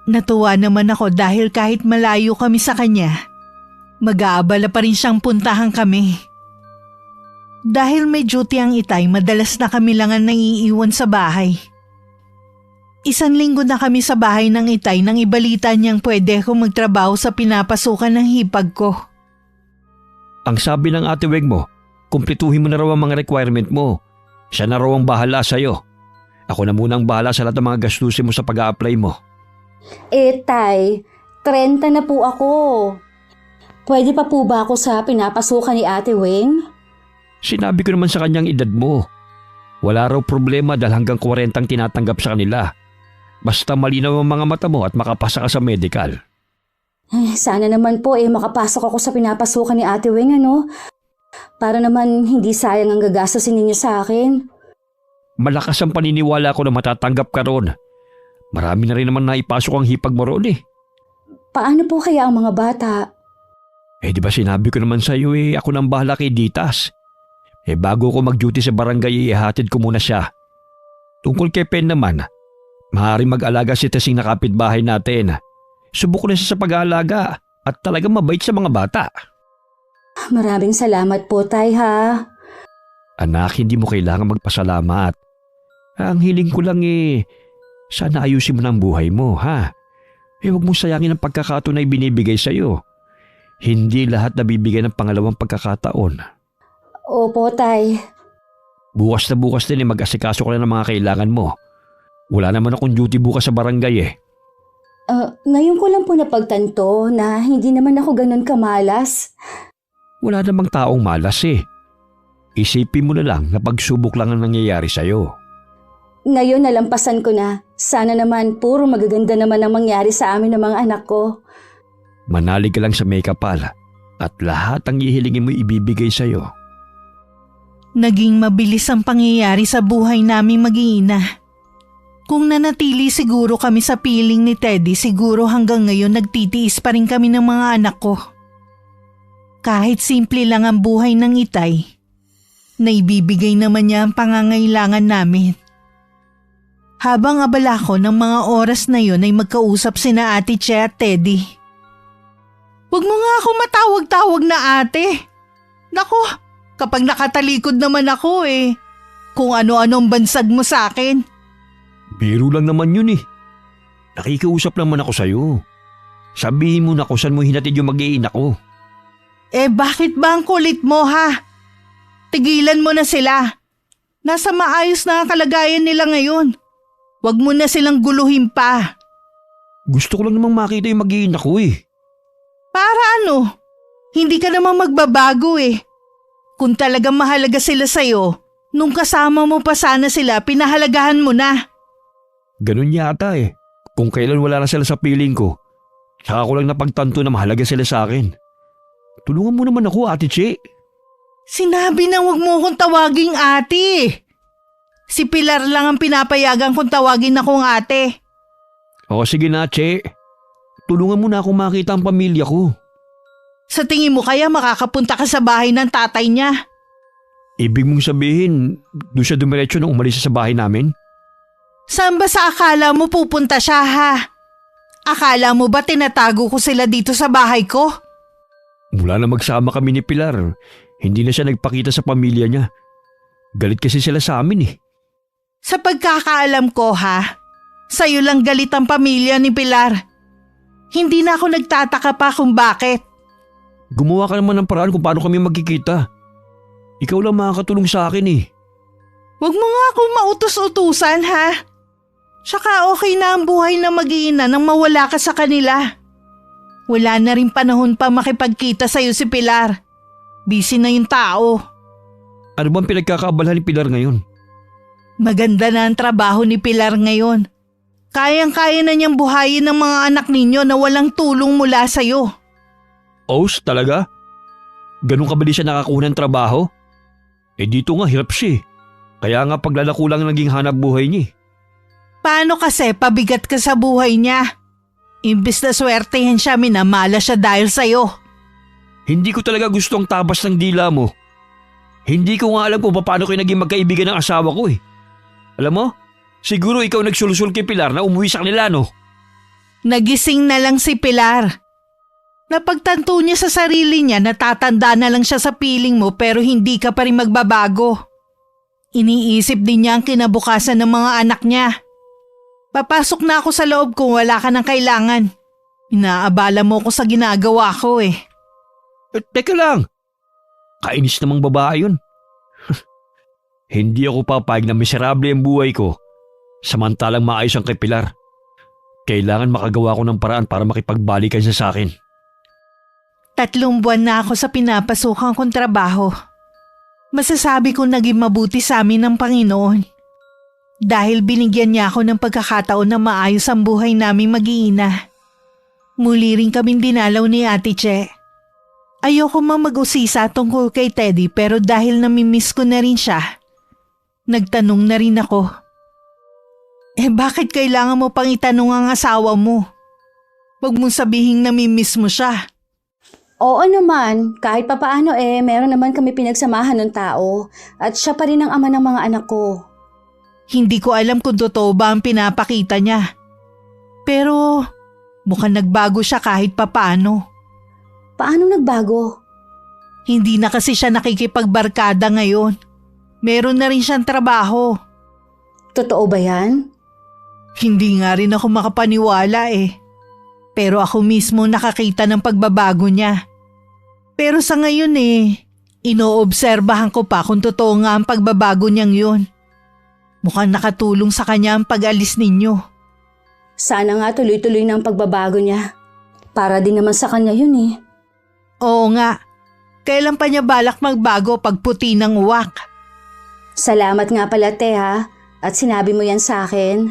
Natuwa naman ako dahil kahit malayo kami sa kanya, mag-aabala pa rin siyang puntahan kami. Dahil may duty ang Itay, madalas na kami lang ang naiiwan sa bahay. 1 linggo na kami sa bahay ng Itay nang ibalita niyang pwede akong magtrabaho sa pinapasukan ng hipag ko. Ang sabi ng ate Weg mo, kumpletuhin mo na raw ang mga requirement mo. Siya na raw ang bahala sa'yo. Ako na muna ang bahala sa lahat ng mga gastusin mo sa pag-a-apply mo. Tay, 30 na po ako. Pwede pa po ba ako sa pinapasukan ni Ate Weng? Sinabi ko naman sa kanyang edad mo. Wala raw problema dahil hanggang 40 ang tinatanggap sa kanila. Basta malinaw ang mga mata mo at makapasa ka sa medical. Sana naman po makapasok ako sa pinapasukan ni Ate Weng, ano? Para naman hindi sayang ang gagastusin ninyo sa akin. Malakas ang paniniwala ko na matatanggap ka ron. Marami na rin naman naipasok ang hipag mo ron eh. Paano po kaya ang mga bata? Di ba sinabi ko naman sa iyo ako nang bahala kay Ditas. Bago ko mag-duty sa barangay ihatid ko muna siya. Tungkol kay Pen naman, maaaring mag-alaga si Tesing na kapitbahay natin. Subok na siya sa pag-aalaga at talagang mabait sa mga bata. Maraming salamat po, Tay, ha? Anak, hindi mo kailangan magpasalamat. Ang hiling ko lang sana ayusin mo ng buhay mo, ha? Huwag mong sayangin ang pagkakataon na ibinibigay sa'yo. Hindi lahat nabibigay ng pangalawang pagkakataon. Opo, Tay. Bukas na bukas din mag-asikaso ko na ng mga kailangan mo. Wala naman akong duty bukas sa barangay Ngayon ko lang po napagtanto na hindi naman ako ganun kamalas. Wala namang taong malas Isipin mo na lang na pagsubok lang ang nangyayari sa'yo. Ngayon nalampasan ko na. Sana naman puro magaganda naman ang mangyari sa amin ng mga anak ko. Manalig ka lang sa may kapal at lahat ang ihilingin mo ibibigay sa'yo. Naging mabilis ang pangyayari sa buhay naming mag-iina. Kung nanatili siguro kami sa piling ni Teddy, siguro hanggang ngayon nagtitiis pa rin kami ng mga anak ko. Kahit simple lang ang buhay ng Itay, naibibigay naman niya ang pangangailangan namin. Habang abala ko ng mga oras na yon ay magkausap sina Ate Che at Teddy. Huwag mo nga ako matawag-tawag na ate. Nako, kapag nakatalikod naman ako kung ano-anong bansag mo sa akin. Biro lang naman yun Nakikiusap naman ako sa'yo. Sabihin mo na kung saan mo hinatid yung mag-iina ko. Bakit ba ang kulit mo ha? Tigilan mo na sila. Nasa maayos na ang kalagayan nila ngayon. Huwag mo na silang guluhin pa. Gusto ko lang namang makita yung mag-iina ko Para ano? Hindi ka namang magbabago Kung talagang mahalaga sila sa'yo, nung kasama mo pa sana sila, pinahalagahan mo na. Ganun yata Kung kailan wala na sila sa piling ko, saka ko lang napagtanto na mahalaga sila sa akin. Tulungan mo naman ako, Ate Che. Sinabi na huwag mo akong tawaging ate. Si Pilar lang ang pinapayagan kong tawagin akong ate. O sige na, Che. Tulungan mo na akong makita ang pamilya ko. Sa tingin mo kaya makakapunta ka sa bahay ng tatay niya? Ibig mong sabihin, doon siya dumiretso nung umalis sa bahay namin? Saan ba sa akala mo pupunta siya ha? Akala mo ba tinatago ko sila dito sa bahay ko? Mula na magsama kami ni Pilar, hindi na siya nagpakita sa pamilya niya. Galit kasi sila sa amin Sa pagkakaalam ko ha, sa'yo lang galit ang pamilya ni Pilar. Hindi na ako nagtataka pa kung bakit. Gumawa ka naman ng paraan kung paano kami magkikita. Ikaw lang makakatulong sa akin Huwag mo nga akong mautos-utusan ha. Tsaka okay na ang buhay na mag-iina nang mawala ka sa kanila. Wala na rin panahon pa makipagkita sa'yo si Pilar. Busy na yung tao. Ano bang pinagkakaabalahan ni Pilar ngayon? Maganda na ang trabaho ni Pilar ngayon. Kayang-kaya na niyang buhayin ng mga anak ninyo na walang tulong mula sa'yo. Os, talaga? Ganun ka ba di siya nakakuha ng trabaho? Dito nga hirap siya eh. Kaya nga paglalako lang naging hanap buhay niya. Paano kasi pabigat ka sa buhay niya? Imbis na swertehin siya, minamala siya dahil sa'yo. Hindi ko talaga gusto ang tabas ng dila mo. Hindi ko nga alam kung paano kayo naging magkaibigan ng asawa ko eh. Alam mo, siguro ikaw nagsulsul kay Pilar na umuwi sa kanila, no? Nagising na lang si Pilar. Napagtanto niya sa sarili niya, natatanda na lang siya sa piling mo pero hindi ka pa rin magbabago. Iniisip din niya ang kinabukasan ng mga anak niya. Papasok na ako sa loob kung wala ka ng kailangan. Inaabala mo ko sa ginagawa ko eh. Teka lang. Kainis namang babae yun. Hindi ako papayag na miserable ang buhay ko samantalang maayos ang kay Pilar. Kailangan makagawa ko ng paraan para makipagbalikan siya sa akin. 3 buwan na ako sa pinapasukan kong trabaho. Masasabi kong naging mabuti sa amin ng Panginoon. Dahil binigyan niya ako ng pagkakataon na maayos ang buhay naming mag-iina. Muli rin kaming dinalaw ni Ate Che. Ayoko mang mag-usisa tungkol kay Teddy pero dahil namimiss ko na rin siya, nagtanong na rin ako. Bakit kailangan mo pang itanong ang asawa mo? Huwag mong sabihing namimiss mo siya. Oo naman, kahit papaano meron naman kami pinagsamahan ng tao at siya pa rin ang ama ng mga anak ko. Hindi ko alam kung totoo ba ang pinapakita niya. Pero mukhang nagbago siya kahit papaano. Paano nagbago? Hindi na kasi siya nakikipagbarkada ngayon. Meron na rin siyang trabaho. Totoo ba yan? Hindi nga rin ako makapaniwala eh. Pero ako mismo nakakita ng pagbabago niya. Pero sa ngayon inoobserbahan ko pa kung totoo nga ang pagbabago niyang yun. Mukhang nakatulong sa kanya ang pag-alis ninyo. Sana nga tuloy-tuloy na ang pagbabago niya. Para din naman sa kanya yun eh. Oo nga. Kailan pa niya balak magbago pag puti ng uwak? Salamat nga pala te ha. At sinabi mo yan sa akin.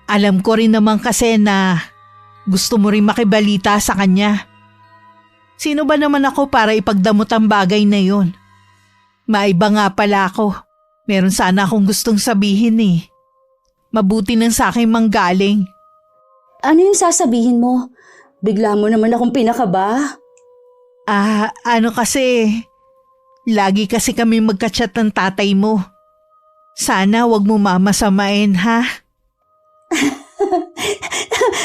Alam ko rin naman kasi na gusto mo rin makibalita sa kanya. Sino ba naman ako para ipagdamot ang bagay na yun? Maiba nga pala ako. Meron sana akong gustong sabihin eh. Mabuti nang sa akin manggaling. Ano yung sasabihin mo? Bigla mo naman akong pinakaba. Ano kasi, lagi kasi kami magka-chat ng tatay mo. Sana wag mo mamasamain ha?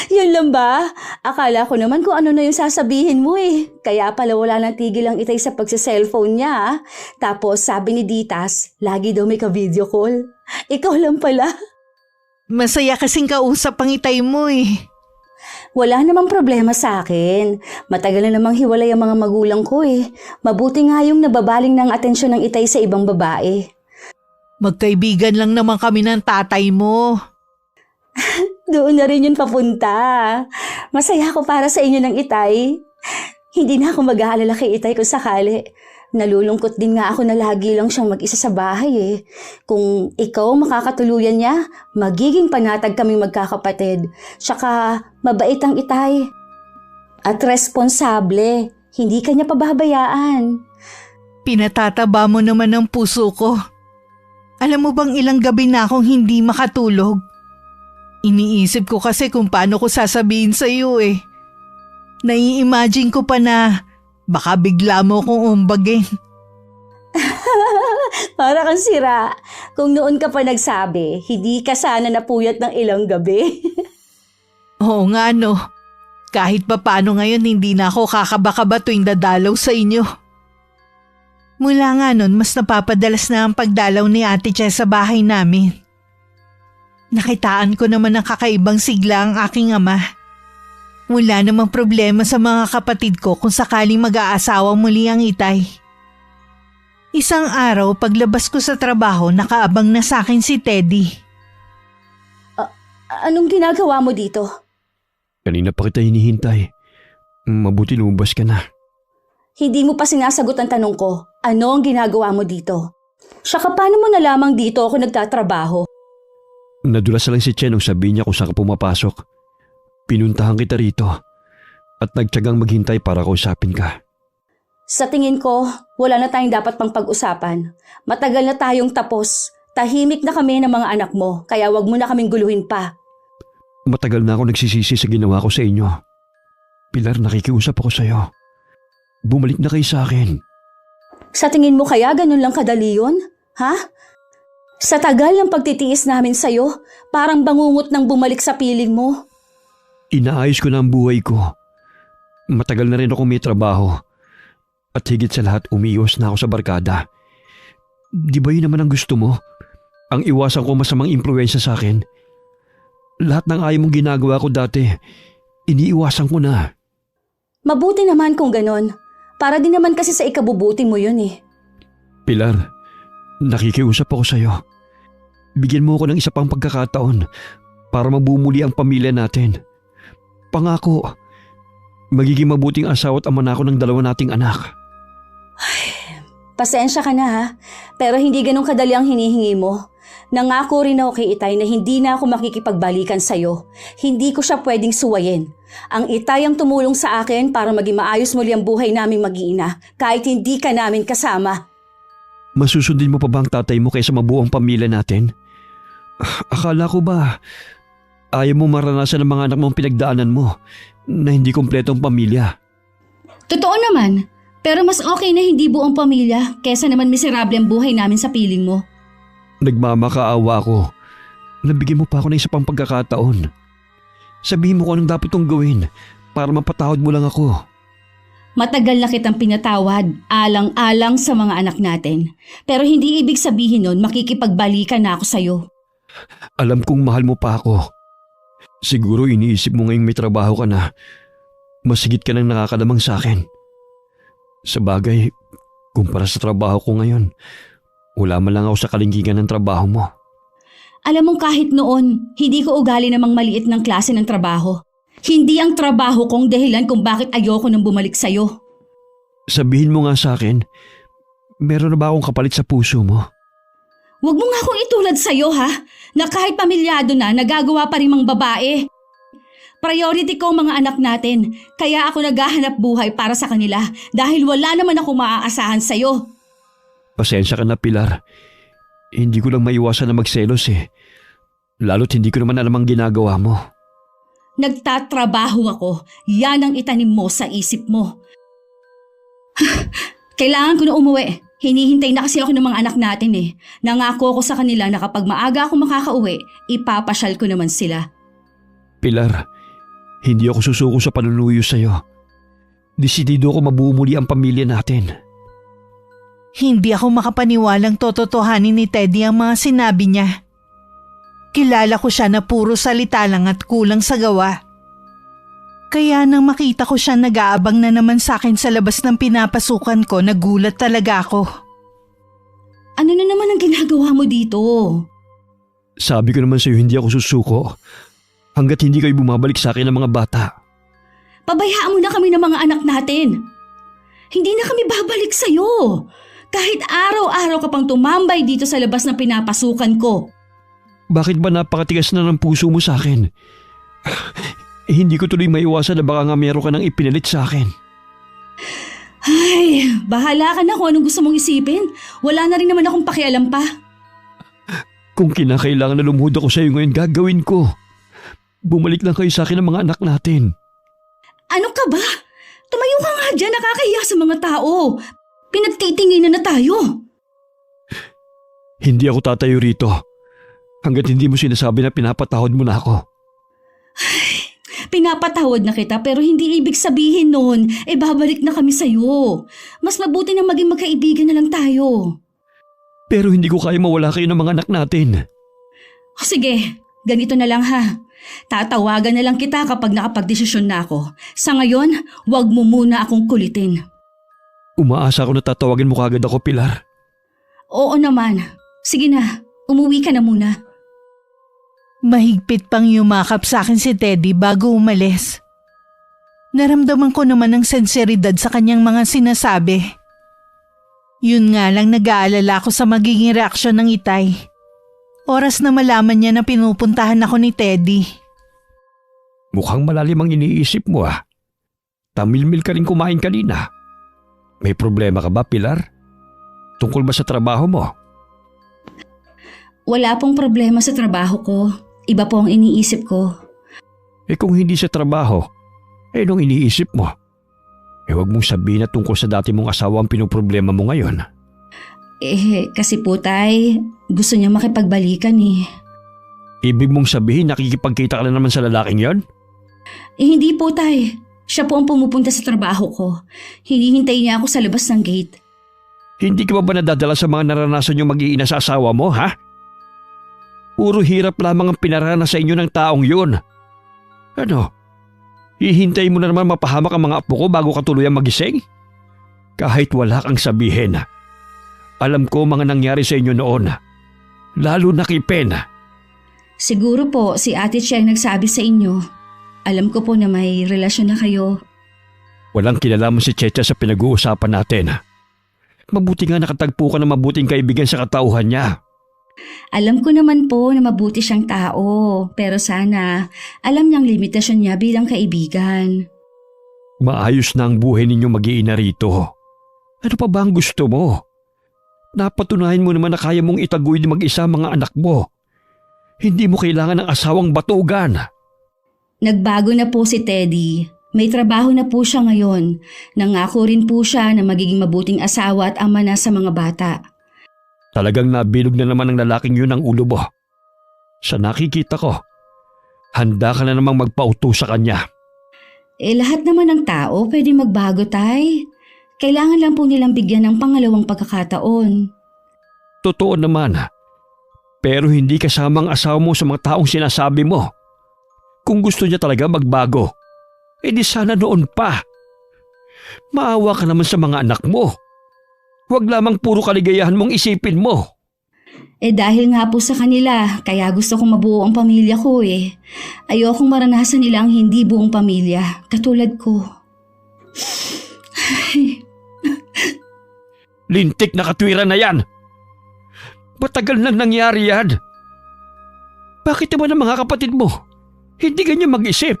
Yun lang ba? Akala ko naman kung ano na yung sasabihin mo eh. Kaya pala wala nang tigil ang itay sa pagsa-cellphone niya. Tapos sabi ni Ditas, lagi daw may ka-video call. Ikaw lang pala. Masaya kasing kausap ang itay mo eh. Wala namang problema sa akin. Matagal na namang hiwalay ang mga magulang ko eh. Mabuti nga yung nababaling ng atensyon ng itay sa ibang babae. Magkaibigan lang naman kami ng tatay mo. Doon na rin yun papunta. Masaya ako para sa inyo ng itay. Hindi na ako mag-aalala kay itay kung sakali. Nalulungkot din nga ako na lagi lang siyang mag-isa sa bahay eh. Kung ikaw makakatuluyan niya, magiging panatag kaming magkakapatid. Tsaka mabait ang itay. At responsable. Hindi ka niya pababayaan. Pinatataba mo naman ang puso ko. Alam mo bang ilang gabi na akong hindi makatulog? Iniisip ko kasi kung paano ko sasabihin sa iyo eh. Nai-imagine ko pa na baka bigla mo kong umbagin. Para kang sira. Kung noon ka pa nagsabi, hindi ka sana napuyat ng ilang gabi. Oo nga no. Kahit pa paano ngayon hindi na ako kakaba-kaba tuwing dadalaw sa inyo. Mula nga nun, mas napapadalas na ang pagdalaw ni Ate Che sa bahay namin. Nakitaan ko naman ng kakaibang sigla ang aking ama. Wala namang problema sa mga kapatid ko kung sakaling mag-aasawa muli ang itay. Isang araw paglabas ko sa trabaho nakaabang na sa akin si Teddy. Anong ginagawa mo dito? Kanina pa kita hinihintay. Mabuti lumabas ka na. Hindi mo pa sinasagot ang tanong ko. Ano ang ginagawa mo dito? Saka paano mo nalamang dito ako nagtatrabaho? Nadulas lang si Chen nung sabihin niya kung saan ka pumapasok. Pinuntahan kita rito at nagtiyagang maghintay para kausapin ka. Sa tingin ko, wala na tayong dapat pang pag-usapan. Matagal na tayong tapos. Tahimik na kami ng mga anak mo, kaya wag mo na kaming guluhin pa. Matagal na ako nagsisisi sa ginawa ko sa inyo. Pilar, nakikiusap ako sa'yo. Bumalik na kayo sa akin. Sa tingin mo kaya ganun lang kadali yun? Ha? Sa tagal ng pagtitiis namin sa'yo, parang bangungot nang bumalik sa piling mo. Inaayos ko na ang buhay ko. Matagal na rin ako may trabaho. At higit sa lahat, umiiwas na ako sa barkada. Di ba yun naman ang gusto mo? Ang iwasan ko masamang impluwensya sa akin. Lahat ng ayaw mong ginagawa ko dati, iniiwasan ko na. Mabuti naman kung ganon. Para din naman kasi sa ikabubuti mo yun eh. Pilar, nakikiusap ako sa'yo. Bigyan mo ako ng isa pang pagkakataon para mabumuli ang pamilya natin. Pangako, magiging mabuting asawa at ama na ako ng dalawa nating anak. Pasensya ka na ha, pero hindi ganun kadali ang hinihingi mo. Nangako rin ako kay Itay na hindi na ako makikipagbalikan sa'yo. Hindi ko siya pwedeng suwayin. Ang Itay ang tumulong sa akin para maging maayos muli ang buhay naming mag-iina kahit hindi ka namin kasama. Masusundin mo pa ba ang tatay mo kaysa mabuo ang pamilya natin? Akala ko ba ayaw mo maranasan ng mga anak mong pinagdaanan mo na hindi kompleto ang pamilya? Totoo naman, pero mas okay na hindi buong pamilya kesa naman miserable ang buhay namin sa piling mo. Nagmamakaawa ako. Nabigyan mo pa ako ng isa pang pagkakataon. Sabihin mo kung anong dapat kong gawin para mapatawad mo lang ako. Matagal na kitang pinatawad, alang-alang sa mga anak natin. Pero hindi ibig sabihin nun makikipagbalikan na ako sa'yo. Alam kong mahal mo pa ako. Siguro iniisip mo ngayong may trabaho ka na. Mas higit ka nang nakakalamang sa akin. Sa bagay, kumpara sa trabaho ko ngayon, wala man lang ako sa kalingkingan ng trabaho mo. Alam mong kahit noon, hindi ko ugali namang maliit ng klase ng trabaho. Hindi ang trabaho kong dahilan kung bakit ayoko nang bumalik sa'yo. Sabihin mo nga sa akin, meron na ba akong kapalit sa puso mo? Huwag mo nga akong itulad sa'yo ha, na kahit pamilyado na, nagagawa pa rin mang babae. Priority ko ang mga anak natin, kaya ako naghahanap buhay para sa kanila dahil wala naman ako maaasahan sa'yo. Pasensya ka na, Pilar. Hindi ko lang maiwasan na magselos eh. Lalo't hindi ko naman alam ang ginagawa mo. Nagtatrabaho ako. Yan ang itanim mo sa isip mo. Kailangan ko na umuwi. Hinihintay na kasi ako ng mga anak natin eh. Nangako ako sa kanila na kapag maaga ako makakauwi, ipapasyal ko naman sila. Pilar, hindi ako susuko sa panunuyo sa'yo. Desidido ako mabuo muli ang pamilya natin. Hindi ako makapaniwalang tototohanin ni Teddy ang mga sinabi niya. Kilala ko siya na puro salita lang at kulang sa gawa. Kaya nang makita ko siya nag-aabang na naman sa akin sa labas ng pinapasukan ko, nagulat talaga ako. Ano na naman ang ginagawa mo dito? Sabi ko naman sa'yo hindi ako susuko hanggat hindi kayo bumabalik sa akin ng mga bata. Pabayaan mo na kami ng mga anak natin. Hindi na kami babalik sa'yo. Kahit araw-araw ka pang tumambay dito sa labas ng pinapasukan ko. Bakit ba napakatigas na ng puso mo sa akin? Hindi ko tuloy maiwasan na baka nga meron ka nang ipinalit sa akin. Ay, bahala ka na kung anong gusto mong isipin. Wala na rin naman akong pakialam pa. Kung kinakailangan na lumuhod ako sa iyo ngayon, gagawin ko. Bumalik lang kayo sa akin ng mga anak natin. Ano ka ba? Tumayo ka nga dyan, nakakahiya sa mga tao. Pinagtitinginan na tayo. Hindi ako tatayo rito hanggat hindi mo sinasabi na pinapatawad mo na ako. Ay, pinapatawad na kita pero hindi ibig sabihin nun, babalik na kami sa'yo. Mas mabuti na maging magkaibigan na lang tayo. Pero hindi ko kaya mawala kayo ng mga anak natin. Sige, ganito na lang ha. Tatawagan na lang kita kapag nakapagdesisyon na ako. Sa ngayon, wag mo muna akong kulitin. Umaasa ako na tatawagin mo kagad ako, Pilar. Oo naman. Sige na, umuwi ka na muna. Mahigpit pang yumakap sa akin si Teddy bago umalis. Naramdaman ko naman ang senseridad sa kanyang mga sinasabi. Yun nga lang nag-aalala ko sa magiging reaksyon ng Itay. Oras na malaman niya na pinupuntahan ako ni Teddy. Mukhang malalim ang iniisip mo ah. Tamilmil ka rin kumain kanina. May problema ka ba, Pilar? Tungkol ba sa trabaho mo? Wala pong problema sa trabaho ko. Iba po ang iniisip ko. Kung hindi sa trabaho, nung iniisip mo? Huwag mong sabihin na tungkol sa dati mong asawa ang pinoproblema mo ngayon. Kasi po tay, gusto niya makipagbalikan eh. Ibig mong sabihin nakikipagkita ka na naman sa lalaking yon? Hindi po tay. Siya po ang pumupunta sa trabaho ko. Hinihintay niya ako sa labas ng gate. Hindi ka ba nadadala sa mga naranasan yung mag-iina sa asawa mo, ha? Puro hirap lamang ang pinaranas sa inyo ng taong yun. Ano? Hihintay mo na naman mapahamak ang mga apo ko bago ka tuluyang magising? Kahit wala kang sabihin. Alam ko mga nangyari sa inyo noon. Lalo na kay Pen. Siguro po si ate siya ang nagsabi sa inyo. Alam ko po na may relasyon na kayo. Walang kinalaman si Checha sa pinag-uusapan natin. Mabuti nga nakatagpo ka ng mabuting kaibigan sa katauhan niya. Alam ko naman po na mabuti siyang tao, pero sana alam niyang limitasyon niya bilang kaibigan. Maayos na ang buhay ninyo mag-iina rito. Ano pa ba ang gusto mo? Napatunayan mo naman na kaya mong itaguyod mag-isa mga anak mo. Hindi mo kailangan ng asawang batugan. Nagbago na po si Teddy. May trabaho na po siya ngayon. Nangako rin po siya na magiging mabuting asawa at ama na sa mga bata. Talagang nabilog na naman ng lalaking yun ang ulo mo. Sa nakikita ko, handa ka na namang magpauto sa kanya. Lahat naman ng tao pwede magbago, tay. Kailangan lang po nilang bigyan ng pangalawang pagkakataon. Totoo naman. Pero hindi kasama ang asawa mo sa mga taong sinasabi mo. Kung gusto niya talaga magbago, di sana noon pa. Maawa ka naman sa mga anak mo. Huwag lamang puro kaligayahan mong isipin mo. Dahil nga po sa kanila, kaya gusto kong mabuo ang pamilya ko eh. Ayokong maranasan nila ang hindi buong pamilya, katulad ko. Lintik na katwiran na yan. Matagal nang nangyari yan. Bakit naman ang mga kapatid mo hindi ganyan mag-isip?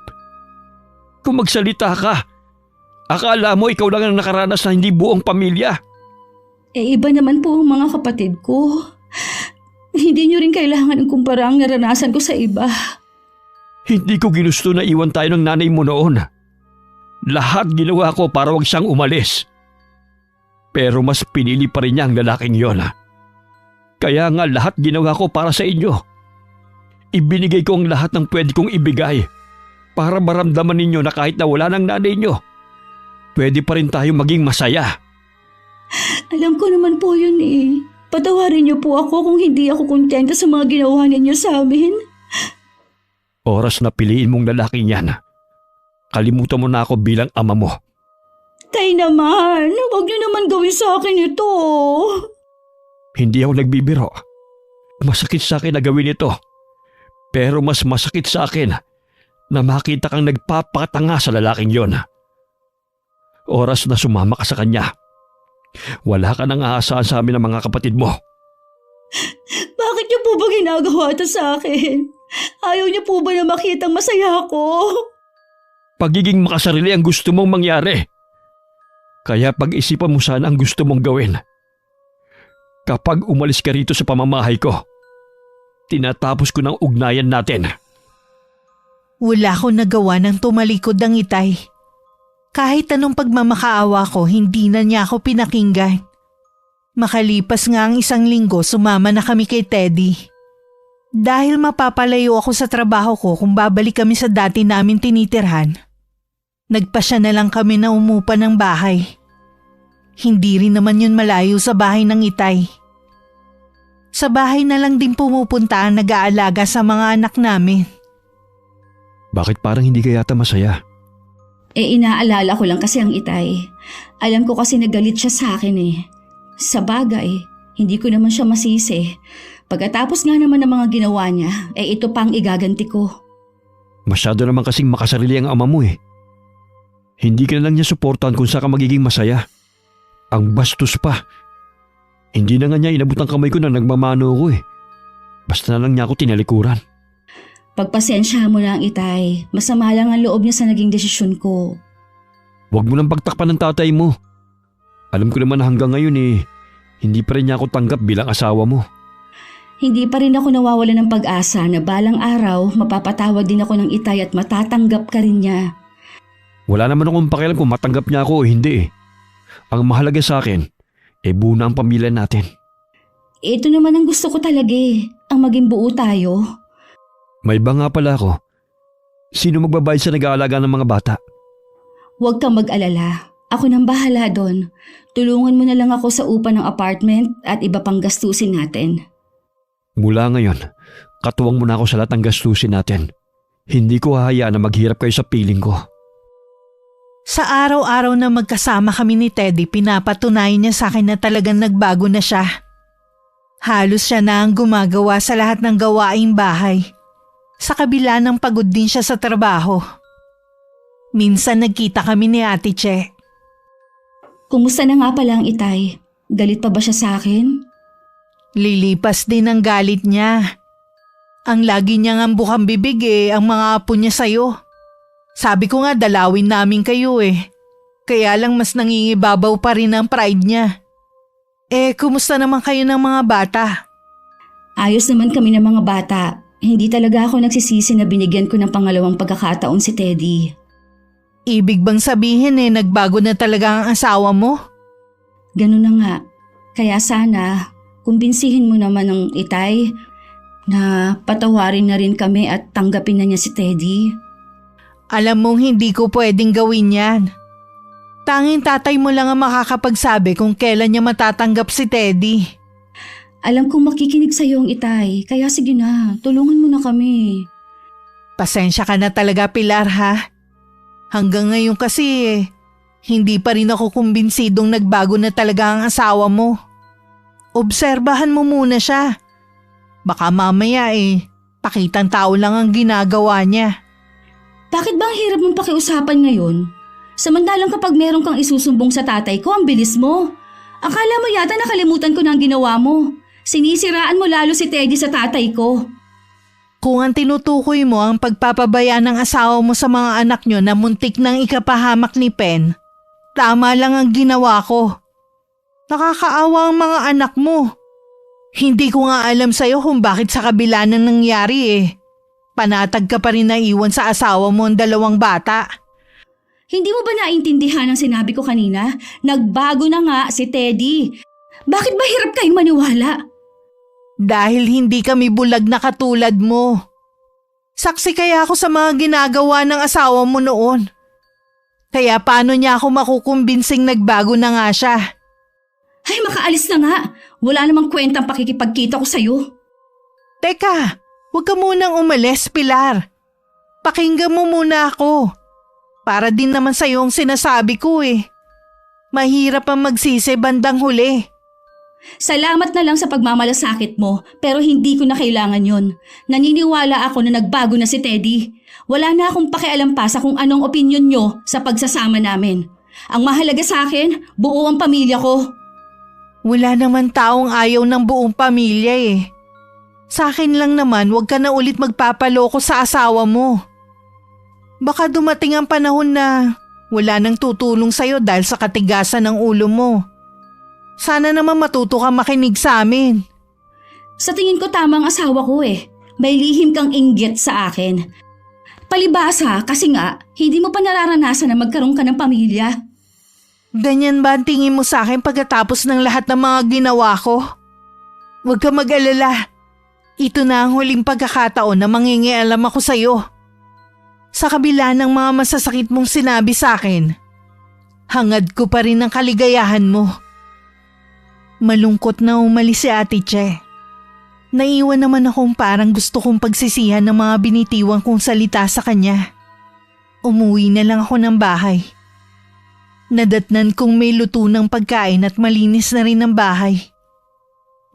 Kung magsalita ka, akala mo ikaw lang ang nakaranas na hindi buong pamilya. Iba naman po ang mga kapatid ko. Hindi nyo rin kailangan kumpara ang naranasan ko sa iba. Hindi ko ginusto na iwan tayo ng nanay mo noon. Lahat ginawa ko para wag siyang umalis. Pero mas pinili pa rin niya ang lalaking yon. Kaya nga lahat ginawa ko para sa inyo. Ibinigay ko ang lahat ng pwede kong ibigay para maramdaman ninyo na kahit na wala ng nanay nyo, pwede pa rin tayo maging masaya. Alam ko naman po yun eh. Patawarin niyo po ako kung hindi ako kontenta sa mga ginawa ninyo sa amin. Oras na piliin mong lalaking yan. Kalimutan mo na ako bilang ama mo. Tay naman, huwag niyo naman gawin sa akin ito. Hindi ako nagbibiro. Masakit sa akin na gawin ito. Pero mas masakit sa akin na makita kang nagpapakatanga sa lalaking yon. Oras na sumama ka sa kanya. Wala ka nang aasahan sa amin ng mga kapatid mo. Bakit niyo po ba ginagawa ito sa akin? Ayaw niyo po ba na makitang masaya ako? Pagiging makasarili ang gusto mong mangyari. Kaya pag-isipan mo sana ang gusto mong gawin. Kapag umalis ka rito sa pamamahay ko, tinatapos ko ng ugnayan natin. Wala akong nagawa ng tumalikod ng Itay. Kahit anong pagmamakaawa ko, hindi na niya ako pinakinggan. Makalipas nga ang 1 linggo, sumama na kami kay Teddy. Dahil mapapalayo ako sa trabaho ko kung babalik kami sa dati namin tinitirhan, nagpasya na lang kami na umupa ng bahay. Hindi rin naman yun malayo sa bahay ng Itay. Sa bahay na lang din pumupunta ang nag-aalaga sa mga anak namin. Bakit parang hindi ka yata masaya? Inaalala ko lang kasi ang Itay. Alam ko kasi nagalit siya sa akin eh. Sa bagay, hindi ko naman siya masisi. Pagkatapos nga naman ng mga ginawa niya, ito pa ang igaganti ko. Masyado naman kasing makasarili ang ama mo eh. Hindi ka na lang niya suportahan kung saan ka magiging masaya. Ang bastos pa. Hindi na nga niya inabot ang kamay ko na nagmamano ako eh. Basta na lang niya ako tinalikuran. Pagpasensya mo na ang Itay. Masama lang ang loob niya sa naging desisyon ko. Huwag mo nang pagtakpan ng tatay mo. Alam ko naman na hanggang ngayon hindi pa rin niya ako tanggap bilang asawa mo. Hindi pa rin ako nawawala ng pag-asa na balang araw mapapatawad din ako ng Itay at matatanggap ka rin niya. Wala naman akong pakialam kung matanggap niya ako o hindi eh. Ang mahalaga sa akin, buo na ang pamilya natin. Ito naman ang gusto ko talaga ang maging buo tayo. May iba nga pala ako. Sino magbabayad sa nag-aalaga ng mga bata? Huwag kang mag-alala. Ako nang bahala doon. Tulungan mo na lang ako sa upa ng apartment at iba pang gastusin natin. Mula ngayon, katuwang mo na ako sa lahat ng gastusin natin. Hindi ko hahayaan na maghirap kayo sa piling ko. Sa araw-araw na magkasama kami ni Teddy, pinapatunayan niya sa akin na talagang nagbago na siya. Halos siya na ang gumagawa sa lahat ng gawaing bahay. Sa kabila ng pagod din siya sa trabaho. Minsan nagkita kami ni Ate Che. Kumusta na nga pala ang Itay? Galit pa ba siya sa akin? Lilipas din ang galit niya. Ang lagi niyang ang bukang bibig ang mga apo niya sa'yo. Sabi ko nga dalawin namin kayo Kaya lang mas nangingibabaw pa rin ang pride niya. Kumusta naman kayo ng mga bata? Ayos naman kami ng mga bata. Hindi talaga ako nagsisisi na binigyan ko ng pangalawang pagkakataon si Teddy. Ibig bang sabihin nagbago na talaga ang asawa mo? Ganun na nga. Kaya sana, kumbinsihin mo naman ng Itay na patawarin na rin kami at tanggapin na niya si Teddy. Alam mong hindi ko pwedeng gawin yan. Tanging tatay mo lang ang makakapagsabi kung kailan niya matatanggap si Teddy. Alam kong makikinig sa'yo ang Itay, kaya sige na, tulungan mo na kami. Pasensya ka na talaga, Pilar, ha? Hanggang ngayon kasi hindi pa rin ako kumbinsidong nagbago na talaga ang asawa mo. Obserbahan mo muna siya. Baka mamaya pakitang tao lang ang ginagawa niya. Bakit bang hirap mong pakiusapan ngayon? Samantalang kapag meron kang isusumbong sa tatay ko, ang bilis mo. Akala mo yata nakalimutan ko na ang ginawa mo. Sinisiraan mo lalo si Teddy sa tatay ko. Kung ang tinutukoy mo ang pagpapabaya ng asawa mo sa mga anak nyo na muntik ng ikapahamak ni Pen, tama lang ang ginawa ko. Nakakaawa ang mga anak mo. Hindi ko nga alam sa'yo kung bakit sa kabila ng nangyari Panatag ka pa rin naiwan sa asawa mo ang 2 bata. Hindi mo ba naintindihan ang sinabi ko kanina? Nagbago na nga si Teddy. Bakit ba hirap kayong maniwala? Dahil hindi kami bulag na katulad mo. Saksi kaya ako sa mga ginagawa ng asawa mo noon. Kaya paano niya ako makukumbinsing nagbago na nga siya? Ay, makaalis na nga. Wala namang kwentang pakikipagkita ko sa'yo. Teka, huwag ka munang umalis, Pilar. Pakinggan mo muna ako. Para din naman sa'yo ang sinasabi ko Mahirap ang magsisi bandang huli. Salamat na lang sa pagmamalasakit mo, pero hindi ko na kailangan yon. Naniniwala ako na nagbago na si Teddy. Wala na akong pakialam pa sa kung anong opinyon nyo sa pagsasama namin. Ang mahalaga sa akin, buo ang pamilya ko. Wala naman taong ayaw ng buong pamilya Sa akin lang naman, huwag ka na ulit magpapaloko sa asawa mo. Baka dumating ang panahon na wala nang tutulong sa'yo dahil sa katigasan ng ulo mo. Sana naman matuto ka makinig sa amin. Sa tingin ko tama ang asawa ko May lihim kang inggit sa akin. Palibhasa kasi nga, hindi mo pa nararanasan na magkaroon ka ng pamilya. Ganyan ba ang tingin mo sa akin pagkatapos ng lahat ng mga ginawa ko? Huwag ka mag-alala. Ito na ang huling pagkakataon na mangingialam ako sa'yo. Sa kabila ng mga masasakit mong sinabi sa akin, hangad ko pa rin ang kaligayahan mo. Malungkot na umalis si Ate Che. Naiwan naman akong parang gusto kong pagsisihan ng mga binitiwang kong salita sa kanya. Umuwi na lang ako ng bahay. Nadatnan kong may luto ng pagkain at malinis na rin ang bahay.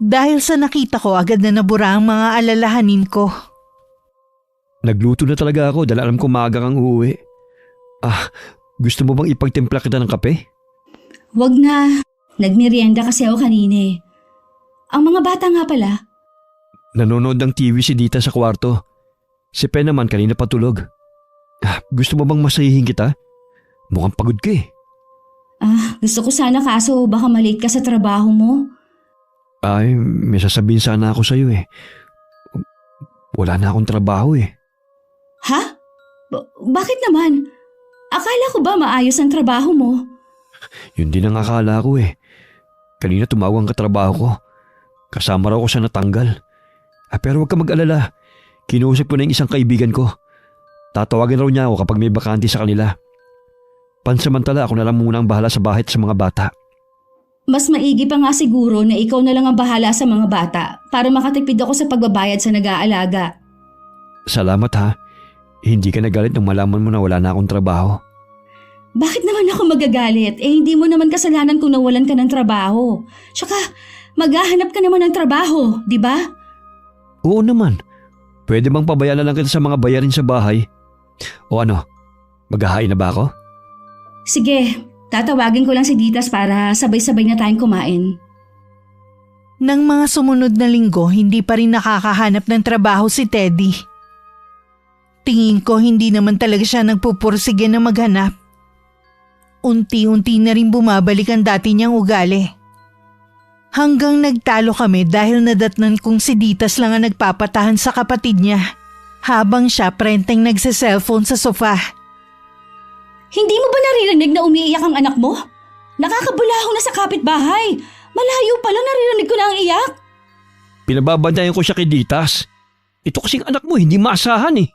Dahil sa nakita ko, agad na nabura ang mga alalahanin ko. Nagluto na talaga ako dahil alam ko maaga kang uuwi. Gusto mo bang ipagtimpla kita ng kape? Wag na. Nagmerienda kasi ako kanina eh. Ang mga bata nga pala. Nanonood ng TV si Dita sa kwarto. Si Pen naman kanina patulog. Gusto mo bang masahihin kita? Mukhang pagod ka eh. Gusto ko sana kaso baka malate ka sa trabaho mo. Ay, may sasabihin sana ako sa'yo eh. Wala na akong trabaho eh. Ha? Bakit naman? Akala ko ba maayos ang trabaho mo? Yun din ang akala ko eh. Kanina tumawag ang katrabaho ko. Kasama raw ko sa natanggal. Pero huwag ka mag-alala. Kinuusap ko na yung isang kaibigan ko. Tatawagin raw niya ako kapag may bakante sa kanila. Pansamantala ako na lang muna ang bahala sa bahay at sa mga bata. Mas maigi pa nga siguro na ikaw na lang ang bahala sa mga bata para makatipid ako sa pagbabayad sa nag-aalaga. Salamat ha. Hindi ka nagalit nang malaman mo na wala na akong trabaho. Bakit naman ako magagalit? Hindi mo naman kasalanan kung nawalan ka ng trabaho. Tsaka, maghahanap ka naman ng trabaho, di ba? Oo naman. Pwede bang pabayaan na lang kita sa mga bayarin sa bahay? O ano, maghahain na ba ako? Sige, tatawagin ko lang si Ditas para sabay-sabay na tayong kumain. Nang mga sumunod na linggo, hindi pa rin nakakahanap ng trabaho si Teddy. Tingin ko hindi naman talaga siya nagpupursige na maghanap. Unti-unti na rin bumabalik ang dati niyang ugali. Hanggang nagtalo kami dahil nadatnan kong si Ditas lang ang nagpapatahan sa kapatid niya habang siya prenteng nagse-cellphone sa sofa. Hindi mo ba naririnig na umiiyak ang anak mo? Nakakabulahong na sa kapitbahay. Malayo pa lang naririnig ko na ang iyak. Pinababantayan ko siya kay Ditas. Ito kasing anak mo hindi maasahan eh.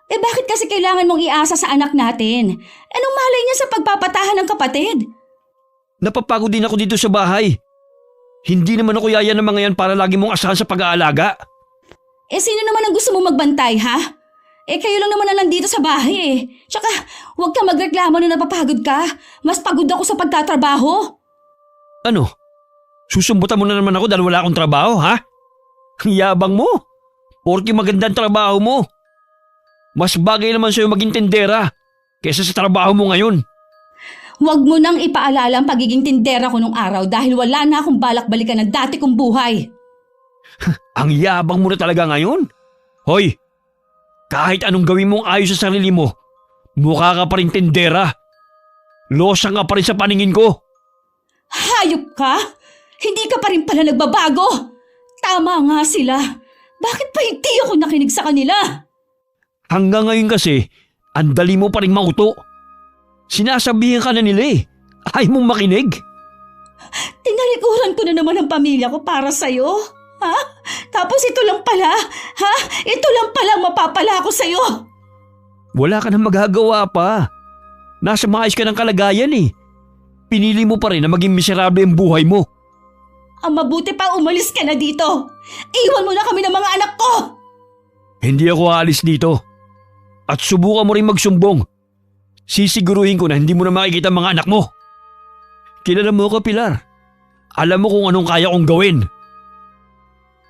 Bakit kasi kailangan mong iasa sa anak natin? Anong malay niya sa pagpapatahan ng kapatid? Napapagod din ako dito sa bahay. Hindi naman ako yaya ng mga yan para lagi mong asahan sa pag-aalaga. Sino naman ang gusto mong magbantay, ha? Kayo lang naman na nandito sa bahay eh. Tsaka, huwag ka magreklamo na napapagod ka. Mas pagod ako sa pagtatrabaho. Ano? Susumbutan mo na naman ako dahil wala akong trabaho, ha? Ang yabang mo. Porke maganda ang trabaho mo. Mas bagay naman sa'yo maging tendera kaysa sa trabaho mo ngayon. Huwag mo nang ipaalala ang pagiging tindera ko nung araw dahil wala na akong balak-balikan ng dati kong buhay. Ang yabang mo na talaga ngayon. Hoy, kahit anong gawin mong ayos sa sarili mo, mukha ka pa rin tendera. Losa nga pa rin sa paningin ko. Hayop ka? Hindi ka pa rin pala nagbabago. Tama nga sila. Bakit pa hindi ako nakinig sa kanila? Hanggang ngayon kasi, ang dali mo pa rin mauto. Sinasabihan ka na nila eh. Ayaw mong makinig. Tinalikuran ko na naman ang pamilya ko para sa'yo. Ha? Tapos ito lang pala? Ha? Ito lang pala ang mapapala ko sa'yo. Wala ka nang magagawa pa. Nasa maayos ka ng kalagayan eh. Pinili mo pa rin na maging miserable ang buhay mo. Ang mabuti pa umalis ka na dito. Iwan mo na kami ng mga anak ko. Hindi ako aalis dito. At subukan mo rin magsumbong. Sisiguruhin ko na hindi mo na makikita ang mga anak mo. Kilala mo ko, Pilar. Alam mo kung anong kaya kong gawin.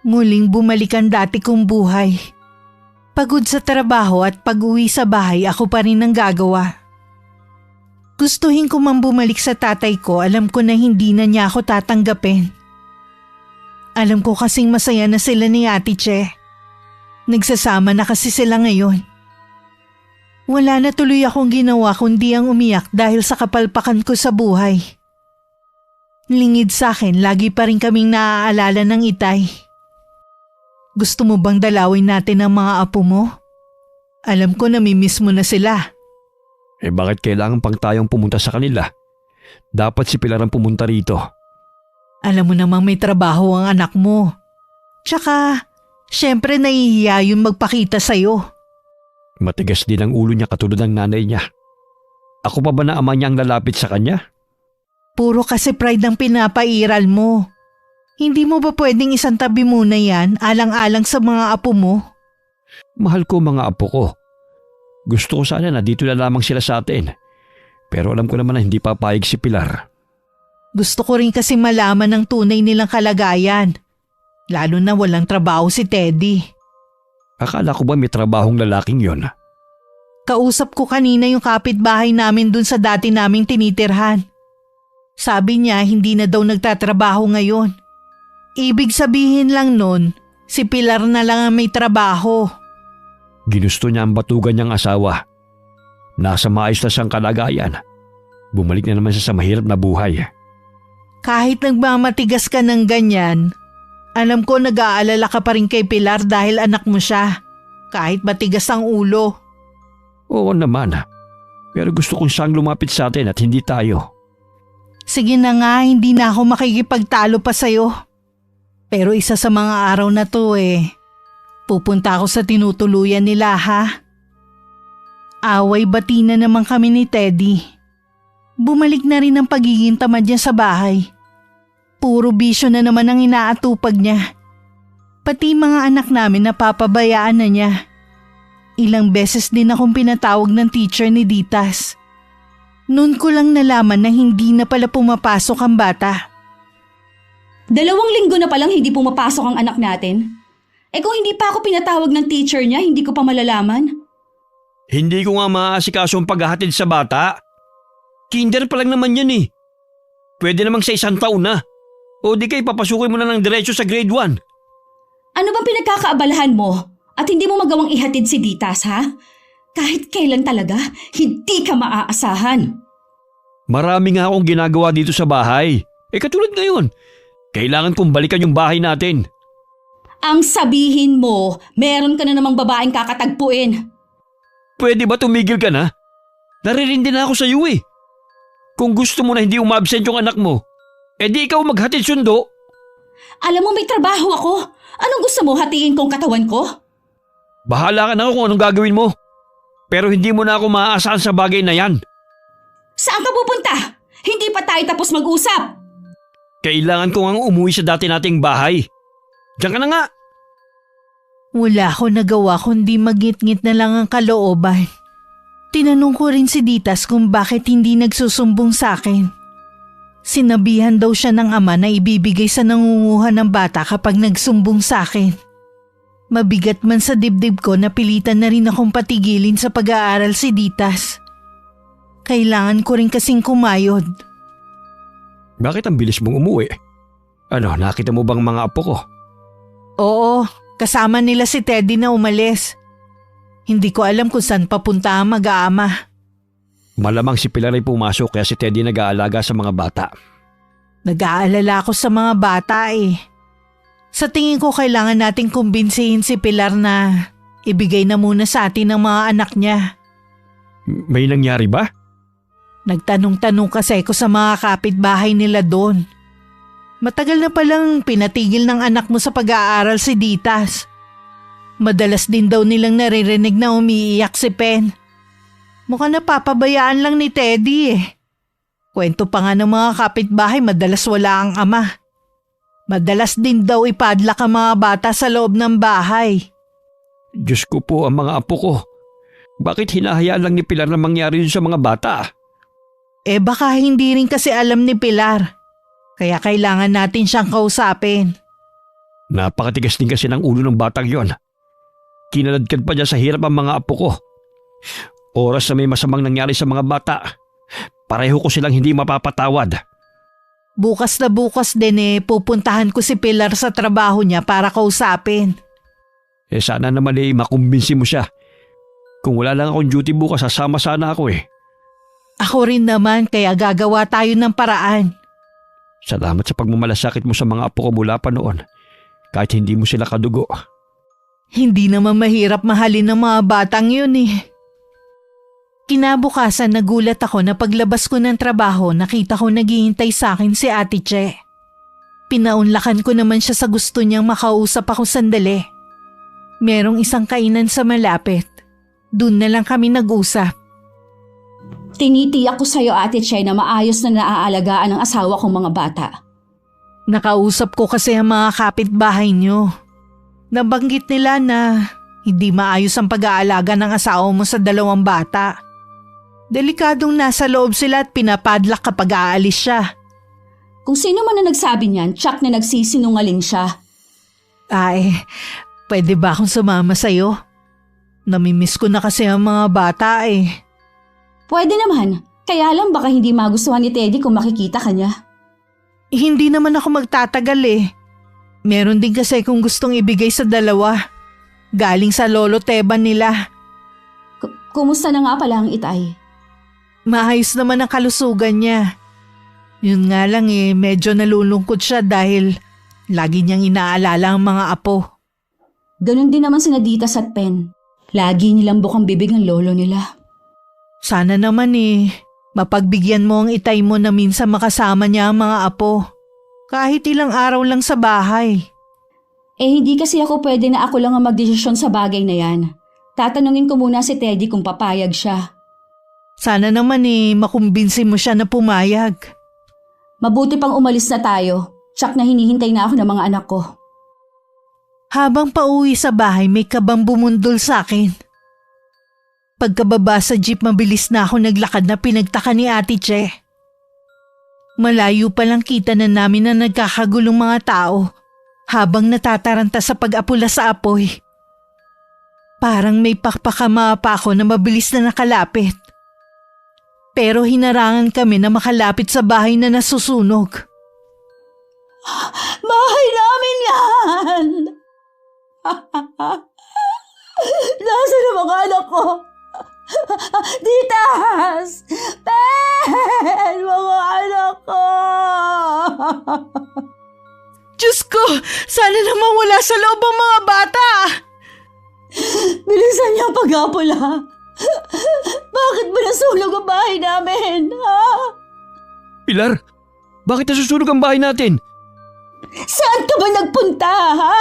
Muling bumalik ang dati kong buhay. Pagod sa trabaho at pag-uwi sa bahay ako pa rin ang gagawa. Gustuhin ko man bumalik sa tatay ko, alam ko na hindi na niya ako tatanggapin. Alam ko kasing masaya na sila ni Ate Che. Nagsasama na kasi sila ngayon. Wala na tuloy akong ginawa kundi ang umiyak dahil sa kapalpakan ko sa buhay. Lingid sa akin, lagi pa rin kaming naaalala ng itay. Gusto mo bang dalawin natin ang mga apo mo? Alam ko namimiss mo na sila. Bakit kailangan pang tayong pumunta sa kanila? Dapat si Pilar ang pumunta rito. Alam mo namang may trabaho ang anak mo. Tsaka, syempre nahihiya yun magpakita sa'yo. Matigas din ang ulo niya katulad ng nanay niya. Ako pa ba na ama niya ang lalapit sa kanya? Puro kasi pride ang pinapairal mo. Hindi mo ba pwedeng isang tabi muna yan alang-alang sa mga apo mo? Mahal ko mga apo ko. Gusto ko sana na dito na lamang sila sa atin. Pero alam ko naman na hindi papayag si Pilar. Gusto ko rin kasi malaman ang tunay nilang kalagayan. Lalo na walang trabaho si Teddy. Akala ko ba may trabahong lalaking yon? Kausap ko kanina yung kapitbahay namin dun sa dati naming tinitirhan. Sabi niya hindi na daw nagtatrabaho ngayon. Ibig sabihin lang nun, si Pilar na lang ang may trabaho. Ginusto niya ang batugan niyang asawa. Nasa maayos na siyang kalagayan. Bumalik na naman siya sa mahirap na buhay. Kahit nagmamatigas ka ng ganyan, alam ko nag-aalala ka pa rin kay Pilar dahil anak mo siya. Kahit matigas ang ulo. Oo naman. Pero gusto kong siyang lumapit sa atin at hindi tayo. Sige na nga, hindi na ako makikipagtalo pa sa'yo. Pero isa sa mga araw na to pupunta ako sa tinutuluyan nila ha. Away-bati na naman kami ni Teddy. Bumalik na rin ang pagiging tamad niya sa bahay. Puro bisyo na naman ang inaatupag niya. Pati mga anak namin napapabayaan na niya. Ilang beses din akong pinatawag ng teacher ni Ditas. Noon ko lang nalaman na hindi na pala pumapasok ang bata. 2 linggo na palang hindi pumapasok ang anak natin. Kung hindi pa ako pinatawag ng teacher niya, hindi ko pa malalaman. Hindi ko nga maaasikaso ang paghahatid sa bata. Kinder pa lang naman yan eh. Pwede namang sa 1 taon na. O di kay papasukin mo na ng diretso sa grade 1. Ano bang pinagkakaabalahan mo? At hindi mo magawang ihatid si Ditas, ha? Kahit kailan talaga, hindi ka maaasahan. Marami nga akong ginagawa dito sa bahay. Katulad ngayon, kailangan kong balikan yung bahay natin. Ang sabihin mo, meron ka na namang babaeng kakatagpuin. Pwede ba tumigil ka na? Naririndi na ako sa iyo eh. Kung gusto mo na hindi umabsent yung anak mo, di ikaw maghatid sundo. Alam mo may trabaho ako. Anong gusto mo, hatiin kong katawan ko? Bahala ka na kung anong gagawin mo. Pero hindi mo na ako maaasahan sa bagay na yan. Saan ka pupunta? Hindi pa tayo tapos mag-usap. Kailangan ko ngang umuwi sa dati nating bahay. Diyan ka na nga. Wala ko nagawa kundi magngit-ngit na lang ang kalooban. Tinanong ko rin si Ditas kung bakit hindi nagsusumbong sa akin. Sinabihan daw siya ng ama na ibibigay sa nangunguha ng bata kapag nagsumbong sa akin. Mabigat man sa dibdib ko, napilitan na rin akong patigilin sa pag-aaral si Ditas. Kailangan ko rin kasing kumayod. Bakit ang bilis mong umuwi? Nakita mo bang mga apo ko? Oo, kasama nila si Teddy na umalis. Hindi ko alam kung saan papunta ang mag-aama. Malamang si Pilar ay pumasok kaya si Teddy nag-aalaga sa mga bata. Nag-aalala ako sa mga bata Sa tingin ko kailangan nating kumbinsihin si Pilar na ibigay na muna sa atin ang mga anak niya. May nangyari ba? Nagtanong-tanong kasi ako sa mga kapitbahay nila doon. Matagal na palang pinatigil ng anak mo sa pag-aaral si Ditas. Madalas din daw nilang naririnig na umiiyak si Pen. Mukhang napapabayaan lang ni Teddy Kwento pa nga ng mga kapitbahay madalas wala ang ama. Madalas din daw ipadlak ang mga bata sa loob ng bahay. Diyos ko po ang mga apo ko. Bakit hinahayaan lang ni Pilar na mangyari yun sa mga bata? Baka hindi rin kasi alam ni Pilar. Kaya kailangan natin siyang kausapin. Napakatigas din kasi ng ulo ng batang yon. Kinaladkad pa niya sa hirap ang mga apo ko. Oras na may masamang nangyari sa mga bata, pareho ko silang hindi mapapatawad. Bukas na bukas din pupuntahan ko si Pilar sa trabaho niya para kausapin. Sana naman makumbinsi mo siya. Kung wala lang akong duty bukas, sasama sana ako Ako rin naman kaya gagawa tayo ng paraan. Salamat sa pagmamalasakit mo sa mga apo ko mula pa noon, kahit hindi mo sila kadugo. Hindi naman mahirap mahalin ng mga batang yun Kinabukasan nagulat ako na paglabas ko ng trabaho nakita ko naghihintay sa akin si Ate Che. Pinaunlakan ko naman siya sa gusto niyang makausap ako sandali. Merong isang kainan sa malapit. Doon na lang kami nag-usap. Tinitiyak ko sa'yo, Ate Che, na maayos na naaalagaan ng asawa kong mga bata. Nakausap ko kasi ang mga kapitbahay niyo. Nabanggit nila na hindi maayos ang pag-aalaga ng asawa mo sa 2 bata. Delikadong nasa loob sila at pinapadlak kapag aalis siya. Kung sino man na nagsabi niyan, tsak na nagsisinungaling siya. Ay, pwede ba akong sumama sa'yo? Namimiss ko na kasi ang mga bata eh. Pwede naman. Kaya lang baka hindi magustuhan ni Teddy kung makikita ka niya. Hindi naman ako magtatagal eh. Meron din kasi kung gustong ibigay sa dalawa. Galing sa lolo Teban nila. Kumusta na nga pala ang itay? Maayos naman ang kalusugan niya. Yun nga lang eh, medyo nalulungkot siya dahil lagi niyang inaalala ang mga apo. Ganon din naman sina Ditas at Pen. Lagi nilang bukang bibig ang lolo nila. Sana naman eh, mapagbigyan mo ang itay mo na minsan makasama niya ang mga apo. Kahit ilang araw lang sa bahay. Hindi kasi ako pwede na ako lang ang magdesisyon sa bagay na yan. Tatanungin ko muna si Teddy kung papayag siya. Sana naman eh, makumbinsi mo siya na pumayag. Mabuti pang umalis na tayo. Tsak na hinihintay na ako ng mga anak ko. Habang pauwi sa bahay, may kabang bumundol sa akin. Pagkababa sa jeep, mabilis na ako naglakad na pinagtaka ni Ate Che. Malayo palang kita na namin na nagkakagulong mga tao habang natataranta sa pag-apula sa apoy. Parang may pakpakama pa ako na mabilis na nakalapit. Pero hinarangan kami na makalapit sa bahay na nasusunog. Bahay namin yan! Nasaan ang mga anak ko? Ditas! Pen! Mga anak ko! Diyos ko! Sana naman wala sa loob ang mga bata! Bilisan niyo ang pag-apula. Bakit ba nasunog ang bahay namin? Ha? Pilar, bakit nasusunog ang bahay natin? Saan ka ba nagpunta, ha?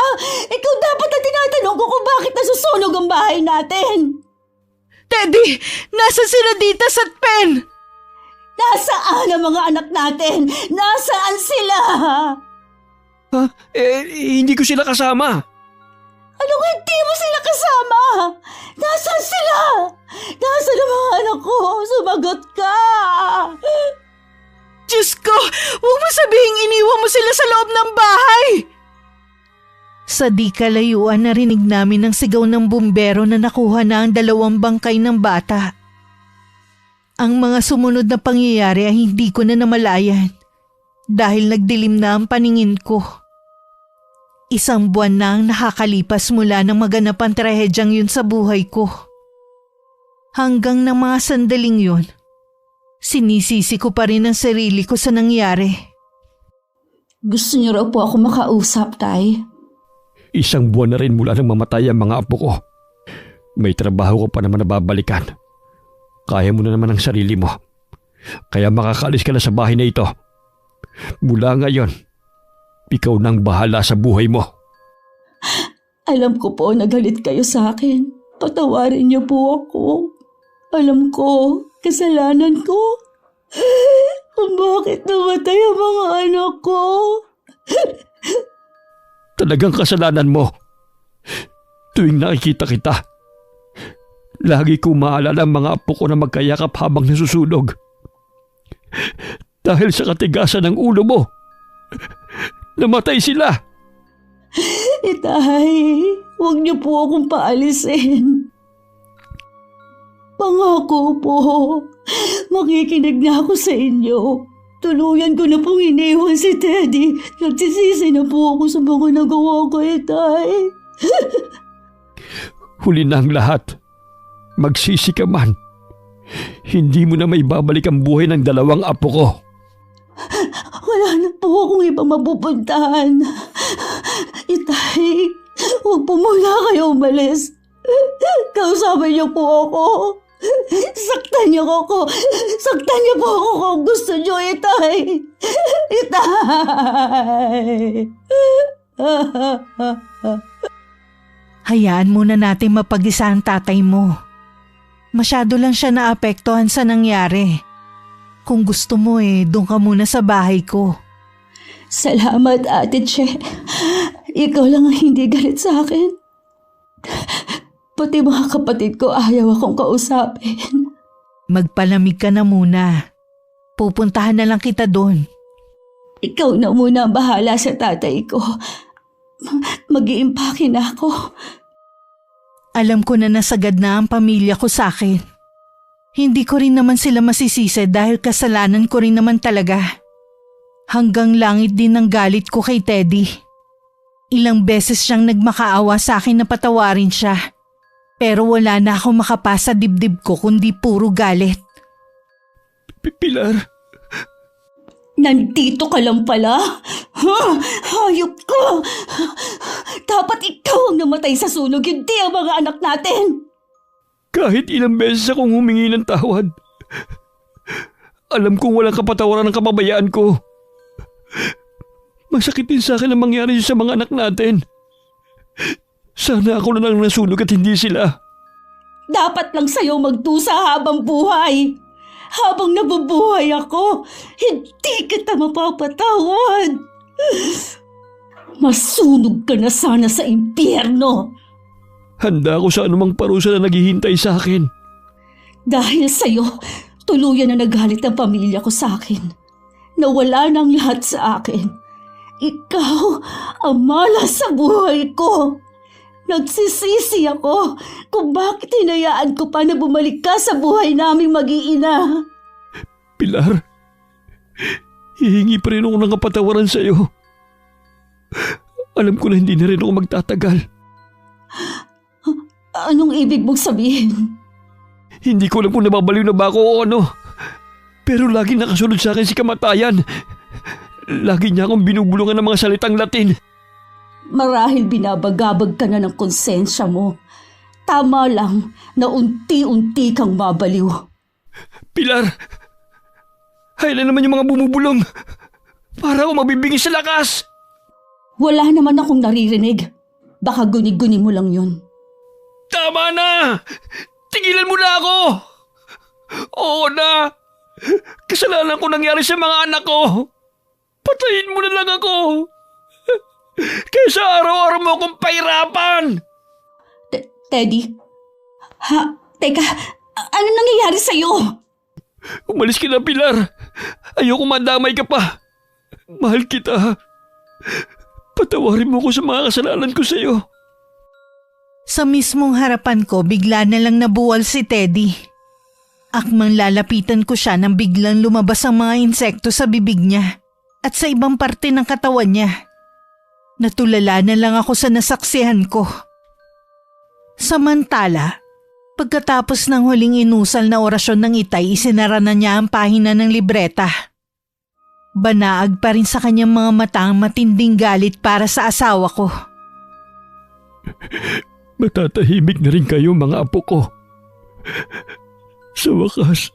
Ikaw dapat na tinatanong ko kung bakit nasusunog ang bahay natin. Teddy! Nasaan sila Ditas at Pen? Nasaan ang mga anak natin? Nasaan sila? Ha? Hindi ko sila kasama. Anong hindi mo sila kasama? Nasaan sila? Nasaan ang mga anak ko? Sumagot ka! Diyos ko! Huwag mo sabihing iniwan mo sila sa loob ng bahay! Sa di kalayuan narinig namin ang sigaw ng bumbero na nakuha na ang 2 bangkay ng bata. Ang mga sumunod na pangyayari ay hindi ko na namalayan dahil nagdilim na ang paningin ko. 1 buwan na ang nakakalipas mula nang maganap ang trahedyang yun sa buhay ko. Hanggang ng mga sandaling yun, sinisisi ko pa rin ang sarili ko sa nangyari. Gusto niyo raw po ako makausap, Tay? 1 buwan na rin mula nang mamatay ang mga apo ko. May trabaho ko pa naman na babalikan. Kaya mo na naman ang sarili mo. Kaya makakaalis ka na sa bahay na ito. Mula ngayon, ikaw nang bahala sa buhay mo. Alam ko po na galit kayo sa akin. Patawarin niyo po ako. Alam ko, kasalanan ko. Kung bakit namatay ang mga anak ko. Talagang kasalanan mo. Tuwing nakikita kita, lagi ko maalala ang mga apo ko na magkayakap habang nasusunog. Dahil sa katigasan ng ulo mo, namatay sila. Itay, huwag niyo po akong paalisin. Pangako po, makikinig na ako sa inyo. Tuluyan ko na pong iniwan si Teddy. Nagsisisi na po ako sa mga nagawa ko, Itay. Huli na ang lahat. Magsisi ka man. Hindi mo na may babalik ang buhay ng 2 apo ko. Wala na po akong ibang mapupuntahan. Itay, huwag po muna kayo umalis. Kausapin niyo po ako. Saktan niyo ako. Saktan niyo po ako kung gusto niyo, Itay. Itay. Hayaan muna natin mapag-isa ang tatay mo. Masyado lang siya naapektuhan sa nangyari. Kung gusto mo doon ka muna sa bahay ko. Salamat, Ate Che. Ikaw lang ang hindi galit sa akin. Pati mga kapatid ko ayaw akong kausapin. Magpalamig ka na muna. Pupuntahan na lang kita doon. Ikaw na muna ang bahala sa tatay ko. Mag-iimpake na ako. Alam ko na nasagad na ang pamilya ko sa akin. Hindi ko rin naman sila masisisi dahil kasalanan ko rin naman talaga. Hanggang langit din ang galit ko kay Teddy. Ilang beses siyang nagmakaawa sa akin na patawarin siya. Pero wala na akong makapasa dibdib ko kundi puro galit. Pilar, Nandito ka lang pala? Ha? Hayop ko! Dapat ikaw ang namatay sa sunog, hindi ang mga anak natin! kahit ilang beses akong humingi ng tawad, alam kong walang kapatawaran ng kapabayaan ko. Masakit din sa akin ang mangyari sa mga anak natin. Sana ako na lang nasunog at hindi sila. Dapat lang sa'yo magdusa habang buhay. Habang nabubuhay ako, hindi kita mapapatawad. Masunog ka na sana sa impyerno. Handa ako sa anumang parusa na naghihintay sa akin. Dahil sa'yo, tuluyan na nagalit ang pamilya ko sa akin. Nawala ng lahat sa akin. Ikaw ang malas sa buhay ko. Nagsisisi ako kung bakit hinayaan ko pa na bumalik ka sa buhay naming mag-iina. Pilar, hihingi pa rin ako ng kapatawaran sa iyo. Alam ko na hindi na rin ako magtatagal. Anong ibig mong sabihin? Hindi ko alam kung nababaliw na ba ako o ano. Pero lagi nakasunod sa akin si kamatayan. Lagi niya akong binubulungan ng mga salitang Latin. Marahil binabagabag ka na ng konsensya mo. Tama lang na unti-unti kang mabaliw. Pilar, hayla naman yung mga bumubulong. Para ako mabibigay sa lakas. Wala naman akong naririnig. Baka guni-guni mo lang yun. Tama na! Tigilan mo na ako! Oo na! Kasalanan ko nangyari sa mga anak ko. Patayin mo na lang ako. Kaysa araw-araw mo akong pahirapan. Teddy? Ha? Teka, ano nangyayari sa'yo? Umalis ka na, Pilar. Ayoko madamay ka pa. Mahal kita. Patawarin mo ko sa mga kasalanan ko sa'yo. Sa mismong harapan ko, bigla na lang nabuwal si Teddy. Akmang lalapitan ko siya nang biglang lumabas ang mga insekto sa bibig niya at sa ibang parte ng katawan niya. Natulala na lang ako sa nasaksihan ko. Samantala, pagkatapos ng huling inusal na orasyon ng Itay, isinara na niya ang pahina ng libreta. Banaag pa rin sa kanyang mga mata ang matinding galit para sa asawa ko. Matatahimik na rin kayo, mga apo ko. Sa wakas,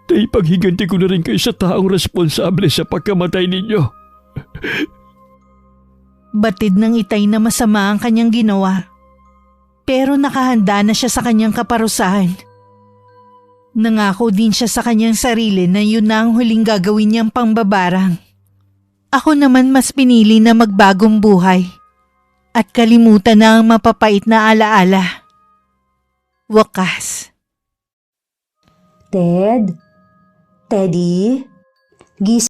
naipaghiganti ko na rin kayo sa taong responsable sa pagkamatay ninyo. Batid ng Itay na masama ang kanyang ginawa. Pero nakahanda na siya sa kanyang kaparusahan. Nangako din siya sa kanyang sarili na yun na ang huling gagawin niyang pangbabarang. Ako naman mas pinili na magbagong buhay at kalimutan na ang mapapait na alaala. Wakas. Ted? Teddy? Gising